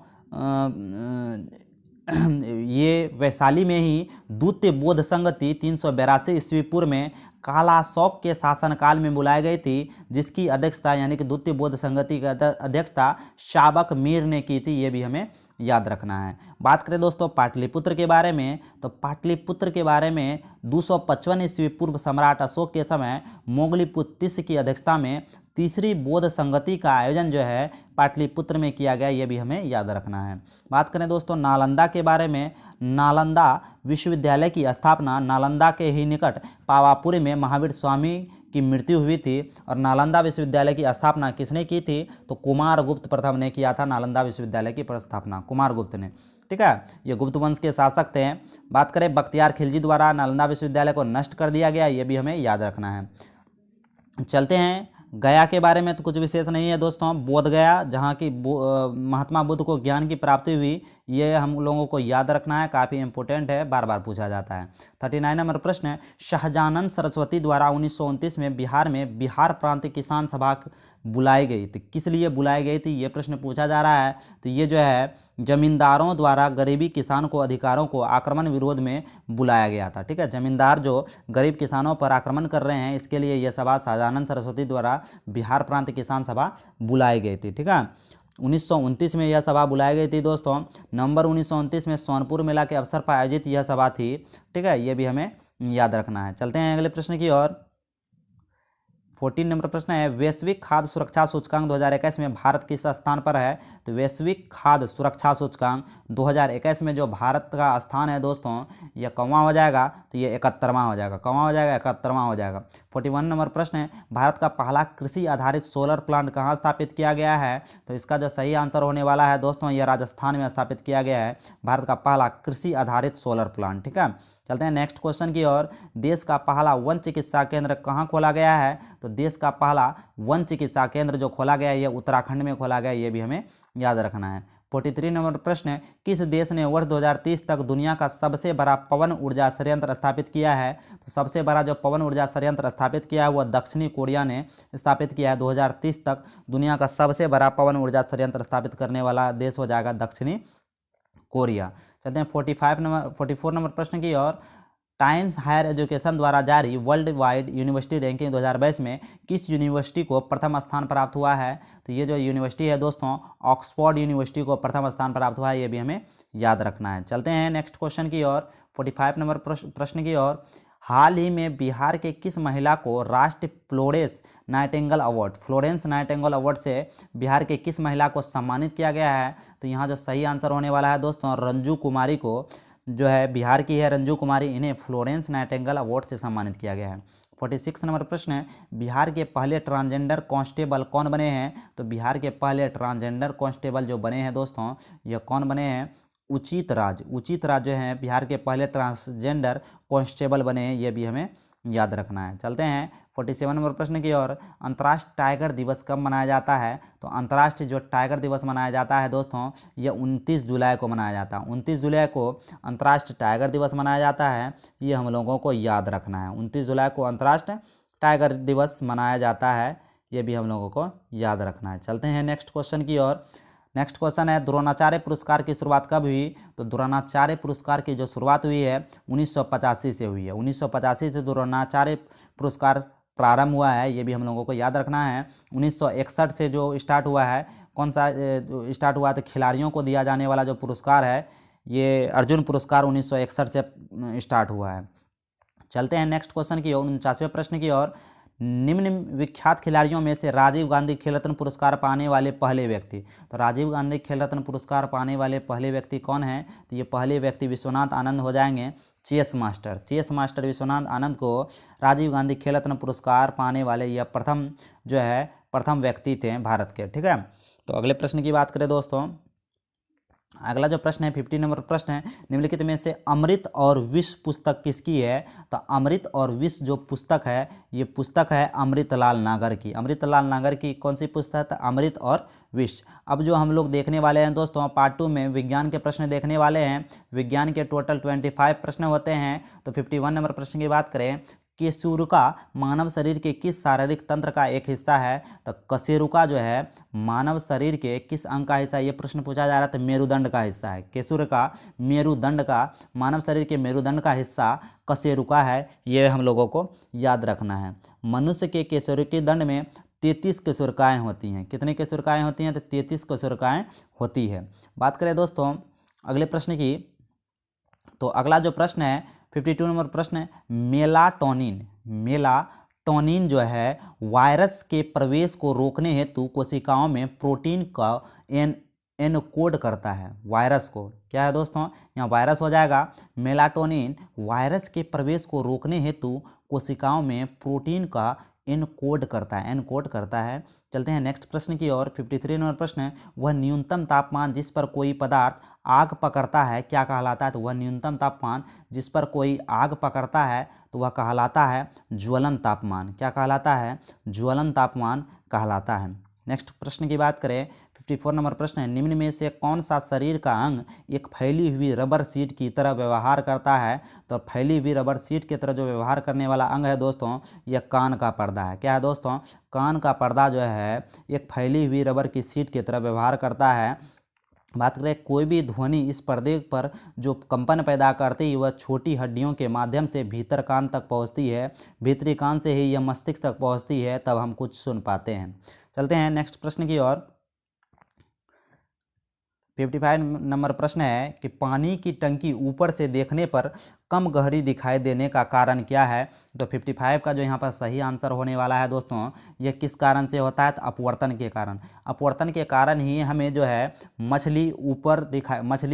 ये वैशाली में ही द्वितीय बौद्ध संगति 382 ईस्वी पूर्व में कालाशौक के शासनकाल में बुलाई गई थी, जिसकी अध्यक्षता यानी कि द्वितीय बौद्ध संगति की अध्यक्षता शाबक मीर ने की थी, ये भी हमें याद रखना है। बात करें दोस्तों पाटलिपुत्र के बारे में, तो पाटलिपुत्र के बारे में 255 ईस्वी पूर्व सम्राट अशोक के समय मोगलीपुत्तिस की अध्यक्षता में तीसरी बौद्ध संगति का आयोजन जो है पाटलिपुत्र में किया गया, ये भी हमें याद रखना है। बात करें दोस्तों नालंदा के बारे में, नालंदा विश्वविद्यालय की स्थापना नालंदा के ही निकट पावापुरी में महावीर स्वामी की मृत्यु हुई थी। और नालंदा विश्वविद्यालय की स्थापना किसने की थी, तो कुमारगुप्त प्रथम ने किया था नालंदा विश्वविद्यालय की स्थापना कुमारगुप्त ने, ठीक है, ये गुप्त वंश के शासक थे। बात करें बख्तियार खिलजी द्वारा नालंदा विश्वविद्यालय को नष्ट कर दिया गया, ये भी हमें याद रखना है। चलते हैं गया के बारे में, तो कुछ विशेष नहीं है दोस्तों, बोध गया जहाँ की महात्मा बुद्ध को ज्ञान की प्राप्ति हुई, ये हम लोगों को याद रखना है, काफ़ी इंपॉर्टेंट है, बार बार पूछा जाता है। 39 नंबर प्रश्न है, शाहजानंद सरस्वती द्वारा 1929 में बिहार में बिहार प्रांत किसान सभा बुलाई गई थी, किस लिए बुलाई गई थी, ये प्रश्न पूछा जा रहा है। तो ये जो है जमींदारों द्वारा गरीबी किसान को अधिकारों को आक्रमण विरोध में बुलाया गया था, ठीक है, जमींदार जो गरीब किसानों पर आक्रमण कर रहे हैं, इसके लिए यह सभा शाहजानंद सरस्वती द्वारा बिहार प्रांत किसान सभा बुलाई गई थी, ठीक है। 1929 में यह सभा बुलाई गई थी दोस्तों। नवंबर 1929 में सोनपुर मेला के अवसर पर आयोजित यह सभा थी, ठीक है, ये भी हमें याद रखना है। चलते हैं अगले प्रश्न की ओर। 14 नंबर प्रश्न है, वैश्विक खाद्य सुरक्षा सूचकांक 2021 में भारत किस स्थान पर है, तो वैश्विक खाद्य सुरक्षा सूचकांक 2021 में जो भारत का स्थान है दोस्तों, यह कौवां हो जाएगा, तो ये 71वां हो जाएगा, कौवां हो जाएगा, 71वां हो जाएगा। 41 नंबर प्रश्न है, भारत का पहला कृषि आधारित सोलर प्लांट कहाँ स्थापित किया गया है, तो इसका जो सही आंसर होने वाला है दोस्तों, यह राजस्थान में स्थापित किया गया है भारत का पहला कृषि आधारित सोलर प्लांट, ठीक है। चलते हैं नेक्स्ट क्वेश्चन की ओर। देश का पहला वन चिकित्सा केंद्र कहाँ खोला गया है, तो देश का पहला वन चिकित्सा केंद्र जो खोला गया है, यह उत्तराखंड में खोला गया है, ये भी हमें याद रखना है। 43 नंबर प्रश्न है, किस देश ने वर्ष 2030 तक दुनिया का सबसे बड़ा पवन ऊर्जा संयंत्र स्थापित किया है, तो सबसे बड़ा जो पवन ऊर्जा संयंत्र स्थापित किया है वह दक्षिणी कोरिया ने स्थापित किया है। 2030 तक दुनिया का सबसे बड़ा पवन ऊर्जा संयंत्र स्थापित करने वाला देश हो जाएगा दक्षिणी कोरिया। चलते हैं 44 नंबर प्रश्न की ओर। टाइम्स हायर एजुकेशन द्वारा जारी वर्ल्ड वाइड यूनिवर्सिटी रैंकिंग 2022 में किस यूनिवर्सिटी को प्रथम स्थान प्राप्त हुआ है, तो ये जो यूनिवर्सिटी है दोस्तों, ऑक्सफोर्ड यूनिवर्सिटी को प्रथम स्थान प्राप्त हुआ है, ये भी हमें याद रखना है। चलते हैं नेक्स्ट क्वेश्चन की ओर। 45 नंबर प्रश्न की ओर। हाल ही में बिहार के किस महिला को राष्ट्रीय फ्लोरेंस नाइटिंगेल अवार्ड से बिहार के किस महिला को सम्मानित किया गया है, तो यहाँ जो सही आंसर होने वाला है दोस्तों, रंजू कुमारी को, जो है बिहार की है रंजू कुमारी, इन्हें फ्लोरेंस नाइटिंगेल अवार्ड से सम्मानित किया गया है। 46 नंबर प्रश्न है, बिहार के पहले ट्रांसजेंडर कांस्टेबल कौन बने हैं, तो बिहार के पहले ट्रांसजेंडर कांस्टेबल जो बने हैं दोस्तों, यह कौन बने हैं, उचित राज जो हैं बिहार के पहले ट्रांसजेंडर कांस्टेबल बने हैं, ये भी हमें याद रखना है। चलते हैं 47 नंबर प्रश्न की ओर। अंतर्राष्ट्रीय टाइगर दिवस कब मनाया जाता है, तो अंतर्राष्ट्रीय जो टाइगर दिवस मनाया जाता है दोस्तों, यह 29 जुलाई को मनाया जाता है। 29 जुलाई को अंतर्राष्ट्रीय टाइगर दिवस मनाया जाता है, ये हम लोगों को याद रखना है। 29 जुलाई को अंतर्राष्ट्रीय टाइगर दिवस मनाया जाता है, ये भी हम लोगों को याद रखना है। चलते हैं नेक्स्ट क्वेश्चन की ओर। नेक्स्ट क्वेश्चन है, द्रोणाचार्य पुरस्कार की शुरुआत कब हुई, तो द्रोणाचार्य पुरस्कार की जो शुरुआत हुई है 1985 से हुई है। 1985 से द्रोणाचार्य पुरस्कार प्रारंभ हुआ है, ये भी हम लोगों को याद रखना है। 1961 से जो स्टार्ट हुआ है, कौन सा स्टार्ट हुआ है, तो खिलाड़ियों को दिया जाने वाला जो पुरस्कार है, ये अर्जुन पुरस्कार 1961 से स्टार्ट हुआ है। चलते हैं नेक्स्ट क्वेश्चन की ओर, 49वें प्रश्न की ओर। निम्न विख्यात खिलाड़ियों में से राजीव गांधी खेल रत्न पुरस्कार पाने वाले पहले व्यक्ति, तो राजीव गांधी खेल रत्न पुरस्कार पाने वाले पहले व्यक्ति कौन है, तो ये पहले व्यक्ति विश्वनाथ आनंद हो जाएंगे, चेस मास्टर विश्वनाथ आनंद को राजीव गांधी खेल रत्न पुरस्कार पाने वाले यह प्रथम व्यक्ति थे भारत के, ठीक है। तो अगले प्रश्न की बात करें दोस्तों, अगला जो प्रश्न है 50 नंबर प्रश्न है, निम्नलिखित में से अमृत और विष पुस्तक किसकी है, तो अमृत और विष जो पुस्तक है, ये पुस्तक है अमृतलाल नागर की। अमृतलाल नागर की कौन सी पुस्तक है, अमृत और विष। अब जो हम लोग देखने वाले हैं दोस्तों पार्ट 2 में विज्ञान के प्रश्न देखने वाले हैं। विज्ञान के टोटल 25 प्रश्न होते हैं। तो 51 नंबर प्रश्न की बात करें, कशेरुका मानव शरीर के किस शारीरिक तंत्र का एक हिस्सा है? तो कशेरुका जो है मानव शरीर के किस अंग का हिस्सा है? ये प्रश्न पूछा जा रहा था, मेरुदंड का हिस्सा है। कशेरुका मेरुदंड का, मानव शरीर के मेरुदंड का हिस्सा कशेरुका है। ये हम लोगों को याद रखना है। मनुष्य के कशेरुकी दंड में 33 कशेरुकाएँ होती हैं। कितनी कशेरुकाएँ होती हैं? तो 33 कशेरुकाएँ होती है। बात करें दोस्तों अगले प्रश्न की, तो अगला जो प्रश्न है 52 नंबर प्रश्न है, मेलाटोनिन जो है वायरस के प्रवेश को रोकने हेतु कोशिकाओं में प्रोटीन का एनकोड करता है। वायरस को क्या है दोस्तों? यहाँ वायरस हो जाएगा। मेलाटोनिन वायरस के प्रवेश को रोकने हेतु कोशिकाओं में प्रोटीन का एनकोड करता है। चलते हैं नेक्स्ट प्रश्न की ओर। 53 नंबर प्रश्न है, वह न्यूनतम तापमान जिस पर कोई पदार्थ आग पकड़ता है क्या कहलाता है? तो वह न्यूनतम तापमान जिस पर कोई आग पकड़ता है तो वह कहलाता है ज्वलन तापमान। क्या कहलाता है? ज्वलन तापमान कहलाता है। नेक्स्ट प्रश्न की बात करें, 54 नंबर प्रश्न है, निम्न में से कौन सा शरीर का अंग एक फैली हुई रबर शीट की तरह व्यवहार करता है? तो फैली हुई रबर शीट की तरह जो व्यवहार करने वाला अंग है दोस्तों, यह कान का पर्दा है। क्या है दोस्तों? कान का पर्दा जो है एक फैली हुई रबर की शीट की तरह व्यवहार करता है। बात करें, कोई भी ध्वनि इस पर्दे पर जो कंपन पैदा करती है वह छोटी हड्डियों के माध्यम से भीतर कान तक पहुंचती है। भीतरी कान से ही यह मस्तिष्क तक पहुंचती है, तब हम कुछ सुन पाते हैं। चलते हैं नेक्स्ट प्रश्न की ओर। 55 नंबर प्रश्न है कि पानी की टंकी ऊपर से देखने पर कम गहरी दिखाई देने का कारण क्या है? तो 55 का जो यहाँ पर सही आंसर होने वाला है दोस्तों, यह किस कारण से होता है? तो अपवर्तन के कारण। अपवर्तन के कारण ही हमें जो है मछली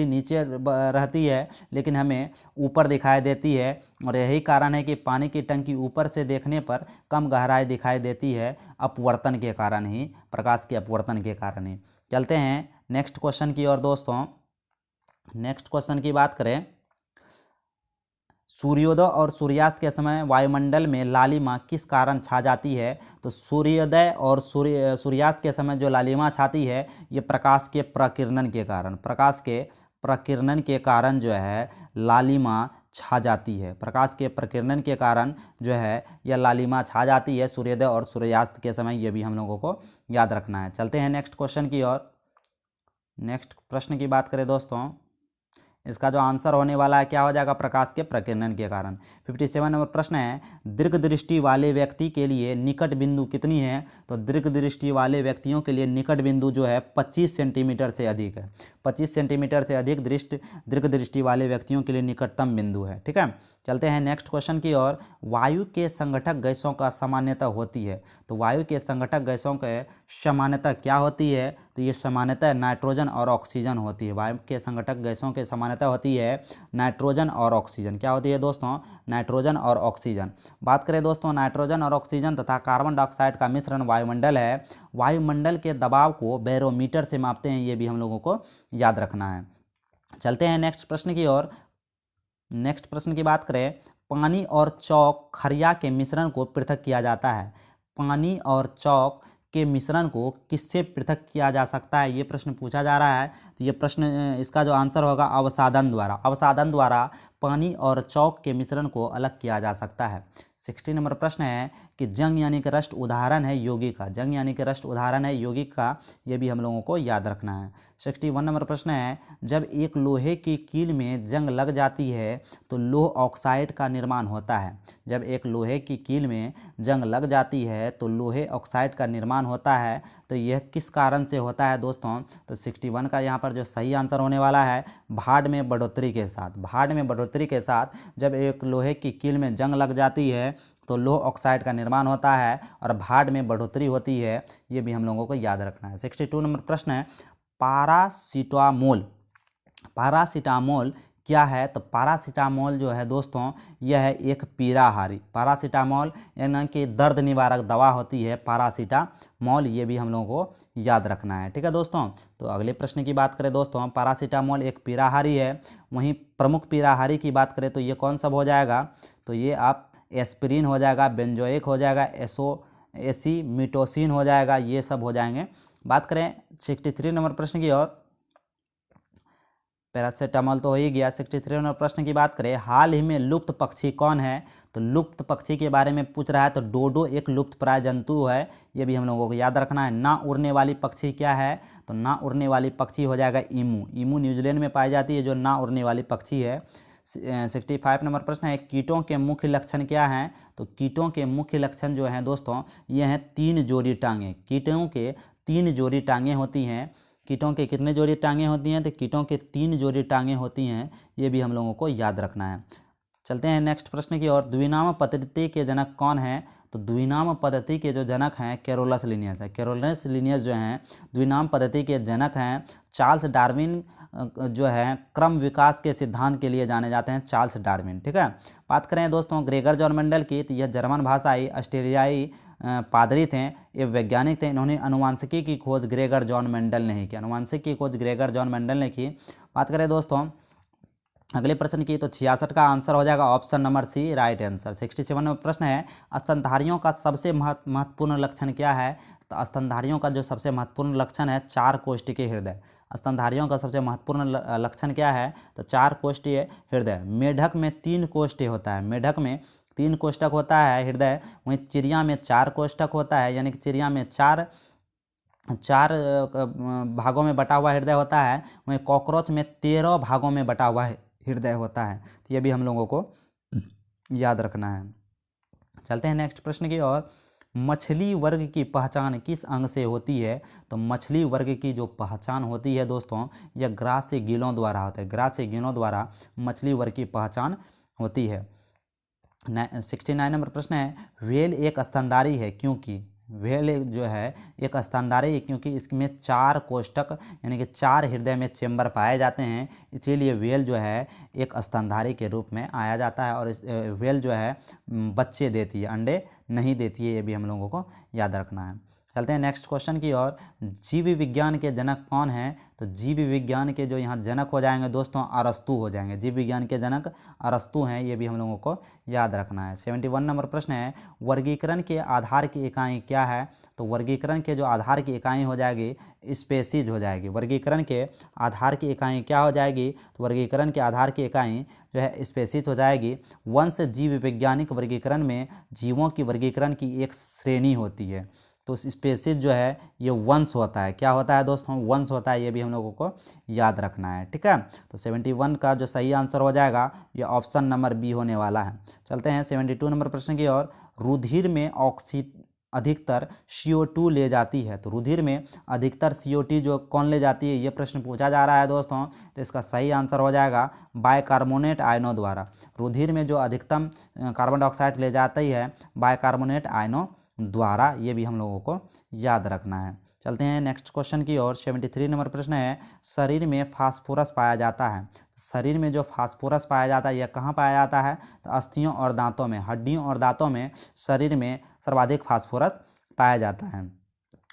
नीचे रहती है लेकिन हमें ऊपर दिखाई देती है, और यही कारण है कि पानी की टंकी ऊपर से देखने पर कम गहराई दिखाई देती है, अपवर्तन के कारण ही, प्रकाश के अपवर्तन के कारण ही। चलते हैं नेक्स्ट क्वेश्चन की ओर दोस्तों। नेक्स्ट क्वेश्चन की बात करें, सूर्योदय और सूर्यास्त के समय वायुमंडल में लालिमा किस कारण छा जाती है? तो सूर्योदय और सूर्यास्त के समय जो लालिमा छाती है ये प्रकाश के प्रकीर्णन के कारण जो है लालिमा छा जाती है। प्रकाश के प्रकीर्णन के कारण जो है यह लालिमा छा जाती है सूर्योदय और सूर्यास्त के समय। ये भी हम लोगों को याद रखना है। चलते हैं नेक्स्ट क्वेश्चन की ओर। नेक्स्ट प्रश्न की बात करें दोस्तों, इसका जो आंसर होने वाला है क्या हो जाएगा? प्रकाश के प्रकीर्णन के कारण। 57 नंबर प्रश्न है, दीर्घ दृष्टि वाले व्यक्ति के लिए निकट बिंदु कितनी है? तो दीर्घ दृष्टि वाले व्यक्तियों के लिए निकट बिंदु जो है 25 सेंटीमीटर से अधिक है। 25 सेंटीमीटर से अधिक दीर्घ दृष्टि वाले व्यक्तियों के लिए निकटतम बिंदु है। ठीक है, चलते हैं नेक्स्ट क्वेश्चन की ओर। वायु के संगठक गैसों का सामान्यतः होती है। तो वायु के संगठक गैसों के सामान्यतः क्या होती है? तो ये सामान्यतः नाइट्रोजन और ऑक्सीजन होती है। वायु के संगठक गैसों के सामान्यतः होती है नाइट्रोजन और ऑक्सीजन। क्या होती है दोस्तों? नाइट्रोजन और ऑक्सीजन। बात करें दोस्तों, नाइट्रोजन और ऑक्सीजन तथा कार्बन डाइऑक्साइड का मिश्रण वायुमंडल है। वायुमंडल के दबाव को बैरोमीटर से मापते हैं, ये भी हम लोगों को याद रखना है। चलते हैं नेक्स्ट प्रश्न की ओर। नेक्स्ट प्रश्न की बात करें, पानी और चौक खरिया के मिश्रण को पृथक किया जाता है। पानी और चौक के मिश्रण को किससे पृथक किया जा सकता है? ये प्रश्न पूछा जा रहा है। तो ये प्रश्न, इसका जो आंसर होगा अवसादन द्वारा। अवसादन द्वारा पानी और चौक के मिश्रण को अलग किया जा सकता है। 60 नंबर प्रश्न है कि जंग यानी कि रस्ट उदाहरण है यौगिक का। जंग यानी कि रस्ट उदाहरण है यौगिक का, ये भी हम लोगों को याद रखना है। 61 नंबर प्रश्न है, जब एक लोहे की कील में जंग लग जाती है तो लोह ऑक्साइड का निर्माण होता है। जब एक लोहे की कील में जंग लग जाती है तो लोहे ऑक्साइड का निर्माण होता है। तो यह किस कारण से होता है दोस्तों? तो 61 का यहाँ पर जो सही आंसर होने वाला है भाड़ में बढ़ोतरी के साथ। भाड़ में बढ़ोतरी के साथ जब एक लोहे की कील में जंग लग जाती है तो लोह ऑक्साइड का निर्माण होता है और भाड़ में बढ़ोतरी होती है। ये भी हम लोगों को याद रखना है। 62 नंबर प्रश्न है, पैरासीटामोल क्या है? तो पैरासीटामोल जो है दोस्तों यह है एक पीड़ाहारी। पैरासीटामोल यानी कि दर्द निवारक दवा होती है पैरासीटामोल, ये भी हम लोगों को याद रखना है। ठीक है दोस्तों, तो अगले प्रश्न की बात करें दोस्तों, पैरासीटामोल एक पीड़ाहारी है। वहीं प्रमुख पीड़ाहारी की बात करें तो ये कौन सब हो जाएगा? तो ये आप एस्पिरिन हो जाएगा, बेंजोइक हो जाएगा, एसिमिटोसिन हो जाएगा, ये सब हो जाएंगे बात करें 63 नंबर प्रश्न की ओर, पैरासीटामोल तो हो ही गया। 63 नंबर प्रश्न की बात करें, हाल ही में लुप्त पक्षी कौन है? तो लुप्त पक्षी के बारे में पूछ रहा है, तो डोडो एक लुप्त प्राय जंतु है, ये भी हम लोगों को याद रखना है। ना उड़ने वाली पक्षी क्या है? तो ना उड़ने वाली पक्षी हो जाएगा ईमू। ईमू न्यूजीलैंड में पाई जाती है जो ना उड़ने वाली पक्षी है। 65 नंबर प्रश्न है, कीटों के मुख्य लक्षण क्या हैं? तो कीटों के मुख्य लक्षण जो हैं दोस्तों, ये हैं 3 जोड़ी टांगें। कीटों के 3 जोड़ी टांगें होती हैं। कीटों के कितने जोड़ी टांगें होती हैं? तो कीटों के 3 जोड़ी टांगें होती हैं, ये भी हम लोगों को याद रखना है। चलते हैं नेक्स्ट प्रश्न की ओर, द्विनाम पद्धति के जनक कौन है? तो द्विनाम पद्धति के जो जनक हैं कैरोलस लिनियस है। कैरोलस लिनियस जो हैं द्विनाम पद्धति के जनक हैं। चार्ल्स डार्विन जो है क्रम विकास के सिद्धांत के लिए जाने जाते हैं, चार्ल्स डार्विन। ठीक है। बात करें दोस्तों ग्रेगर जॉन मेंडल की, तो यह जर्मन भाषाई ऑस्ट्रेलियाई पादरी थे, ये वैज्ञानिक थे। इन्होंने अनुवांशिकी की खोज ग्रेगर जॉन मेंडल ने ही की। अनुवांशिकी की खोज ग्रेगर जॉन मेंडल ने की। बात करें दोस्तों अगले प्रश्न की, तो 66 का आंसर हो जाएगा option number C, right answer. 67 में प्रश्न है, स्तनधारियों का सबसे महत्वपूर्ण लक्षण क्या है? तो स्तनधारियों का जो सबसे महत्वपूर्ण लक्षण है 4 कोष्ठकीय हृदय। स्तनधारियों का सबसे महत्वपूर्ण लक्षण क्या है? तो 4 कोष्ठीय हृदय। मेढक में 3 कोष्ठीय होता है, मेढक में 3 कोष्ठक होता है हृदय। वहीं चिड़िया में 4 कोष्ठक होता है, यानी कि चिड़िया में चार भागों में बटा हुआ हृदय होता है। वहीं कॉकरोच में 13 भागों में बटा हुआ हृदय होता है। तो ये भी हम लोगों को याद रखना है। चलते हैं नेक्स्ट प्रश्न की ओर, मछली वर्ग की पहचान किस अंग से होती है? तो मछली वर्ग की जो पहचान होती है दोस्तों, यह ग्रास्य गीलों द्वारा होता है। ग्रास्य गीलों द्वारा मछली वर्ग की पहचान होती है। 69 नंबर प्रश्न है, व्हेल एक स्तनधारी है क्योंकि? व्हेल जो है एक स्तनधारी है क्योंकि इसमें 4 कोष्ठक यानी कि 4 हृदय में चेंबर पाए जाते हैं, इसीलिए व्हेल जो है एक स्तनधारी के रूप में आया जाता है। और इस व्हेल जो है बच्चे देती है, अंडे नहीं देती है, ये भी हम लोगों को याद रखना है। चलते हैं नेक्स्ट क्वेश्चन की ओर, जीव विज्ञान के जनक कौन हैं? तो जीव विज्ञान के जो यहाँ जनक हो जाएंगे दोस्तों अरस्तु हो जाएंगे। जीव विज्ञान के जनक अरस्तु हैं, ये भी हम लोगों को याद रखना है। 71 नंबर प्रश्न है, वर्गीकरण के आधार की इकाई क्या है? तो वर्गीकरण के जो आधार की इकाई हो जाएगी स्पेसीज हो जाएगी। वर्गीकरण के आधार की इकाई क्या हो जाएगी? तो वर्गीकरण के आधार की इकाई जो है स्पेसीज हो जाएगी। वंश जीव वैज्ञानिक वर्गीकरण में जीवों की वर्गीकरण की एक श्रेणी होती है, तो स्पेसीज जो है ये वंश होता है। क्या होता है दोस्तों? वंश होता है, ये भी हम लोगों को याद रखना है। ठीक है। तो 71 का जो सही आंसर हो जाएगा ये ऑप्शन नंबर बी होने वाला है। चलते हैं 72 नंबर प्रश्न की ओर, रुधिर में अधिकतर CO2 ले जाती है। तो रुधिर में अधिकतर CO2 जो कौन ले जाती है, ये प्रश्न पूछा जा रहा है दोस्तों। तो इसका सही आंसर हो जाएगा बाइकार्बोनेट आयनों द्वारा। रुधिर में जो अधिकतम कार्बन डाइऑक्साइड ले जाती है बाइकार्बोनेट आयनों द्वारा, ये भी हम लोगों को याद रखना है। चलते हैं नेक्स्ट क्वेश्चन की ओर। 73 नंबर प्रश्न है, शरीर में फास्फोरस पाया जाता है। शरीर में जो फास्फोरस पाया जाता है यह कहाँ पाया जाता है? तो अस्थियों और दांतों में, हड्डियों और दांतों में शरीर में सर्वाधिक फास्फोरस पाया जाता है।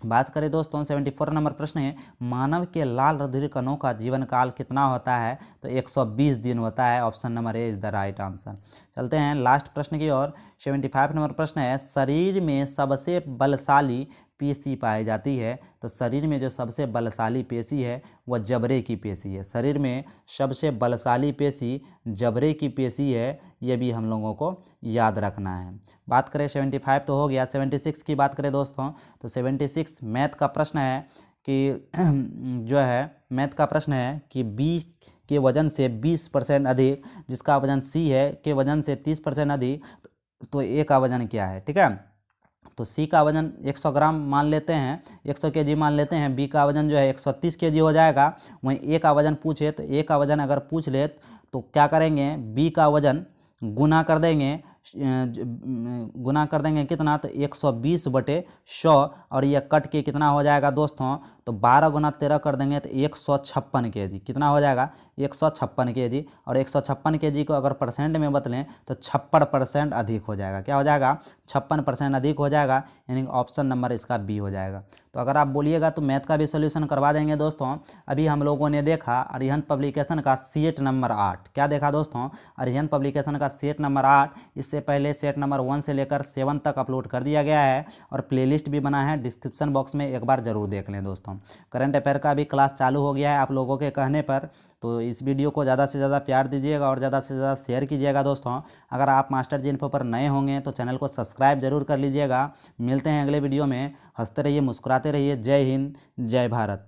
बात करें दोस्तों 74 नंबर प्रश्न है, मानव के लाल रुधिर कणों का जीवन काल कितना होता है? तो 120 दिन होता है। Option number A is the right answer. चलते हैं लास्ट प्रश्न की ओर। 75 नंबर प्रश्न है, शरीर में सबसे बलशाली पेशी पाई जाती है। तो शरीर में जो सबसे बलशाली पेशी है वह जबड़े की पेशी है। शरीर में सबसे बलशाली पेशी जबड़े की पेशी है, ये भी हम लोगों को याद रखना है। बात करें 75 तो हो गया। 76 की बात करें दोस्तों, तो 76 मैथ का प्रश्न है कि जो है मैथ का प्रश्न है कि बी के वजन से 20% अधिक, जिसका वजन सी है के वजन से 30% अधिक, तो ए का वजन क्या है? ठीक है। तो सी का वजन 100 ग्राम मान लेते हैं, 100 केजी मान लेते हैं। बी का वजन जो है 130 केजी हो जाएगा। वहीं ए का वजन पूछे तो ए का वजन अगर पूछ ले तो क्या करेंगे, बी का वजन गुना कर देंगे, कितना? तो 120/100, और यह कट के कितना हो जाएगा दोस्तों? तो 12 गुना 13 कर देंगे तो 156 केजी। कितना हो जाएगा? 156 केजी। और 156 केजी को अगर परसेंट में बदलें तो 56% अधिक हो जाएगा। क्या हो जाएगा? 56% अधिक हो जाएगा, यानी ऑप्शन नंबर इसका बी हो जाएगा। तो अगर आप बोलिएगा तो मैथ का भी सोल्यूशन करवा देंगे दोस्तों। अभी हम लोगों ने देखा अरिहंत पब्लिकेशन का सेट नंबर 8। क्या देखा दोस्तों? अरिहंत पब्लिकेशन का सेट नंबर 8। इससे पहले सेट नंबर 1 से लेकर 7 तक अपलोड कर दिया गया है और प्लेलिस्ट भी बना है, डिस्क्रिप्शन बॉक्स में एक बार ज़रूर देख लें दोस्तों। करंट अफेयर का भी क्लास चालू हो गया है आप लोगों के कहने पर, तो इस वीडियो को ज़्यादा से ज़्यादा प्यार दीजिएगा और ज़्यादा से ज़्यादा शेयर कीजिएगा दोस्तों। अगर आप मास्टर जी इन्फो पर नए होंगे तो चैनल को सब्सक्राइब जरूर कर लीजिएगा। मिलते हैं अगले वीडियो में। हंसते रहिए, मुस्कुराते रहिए। जय हिंद, जय भारत।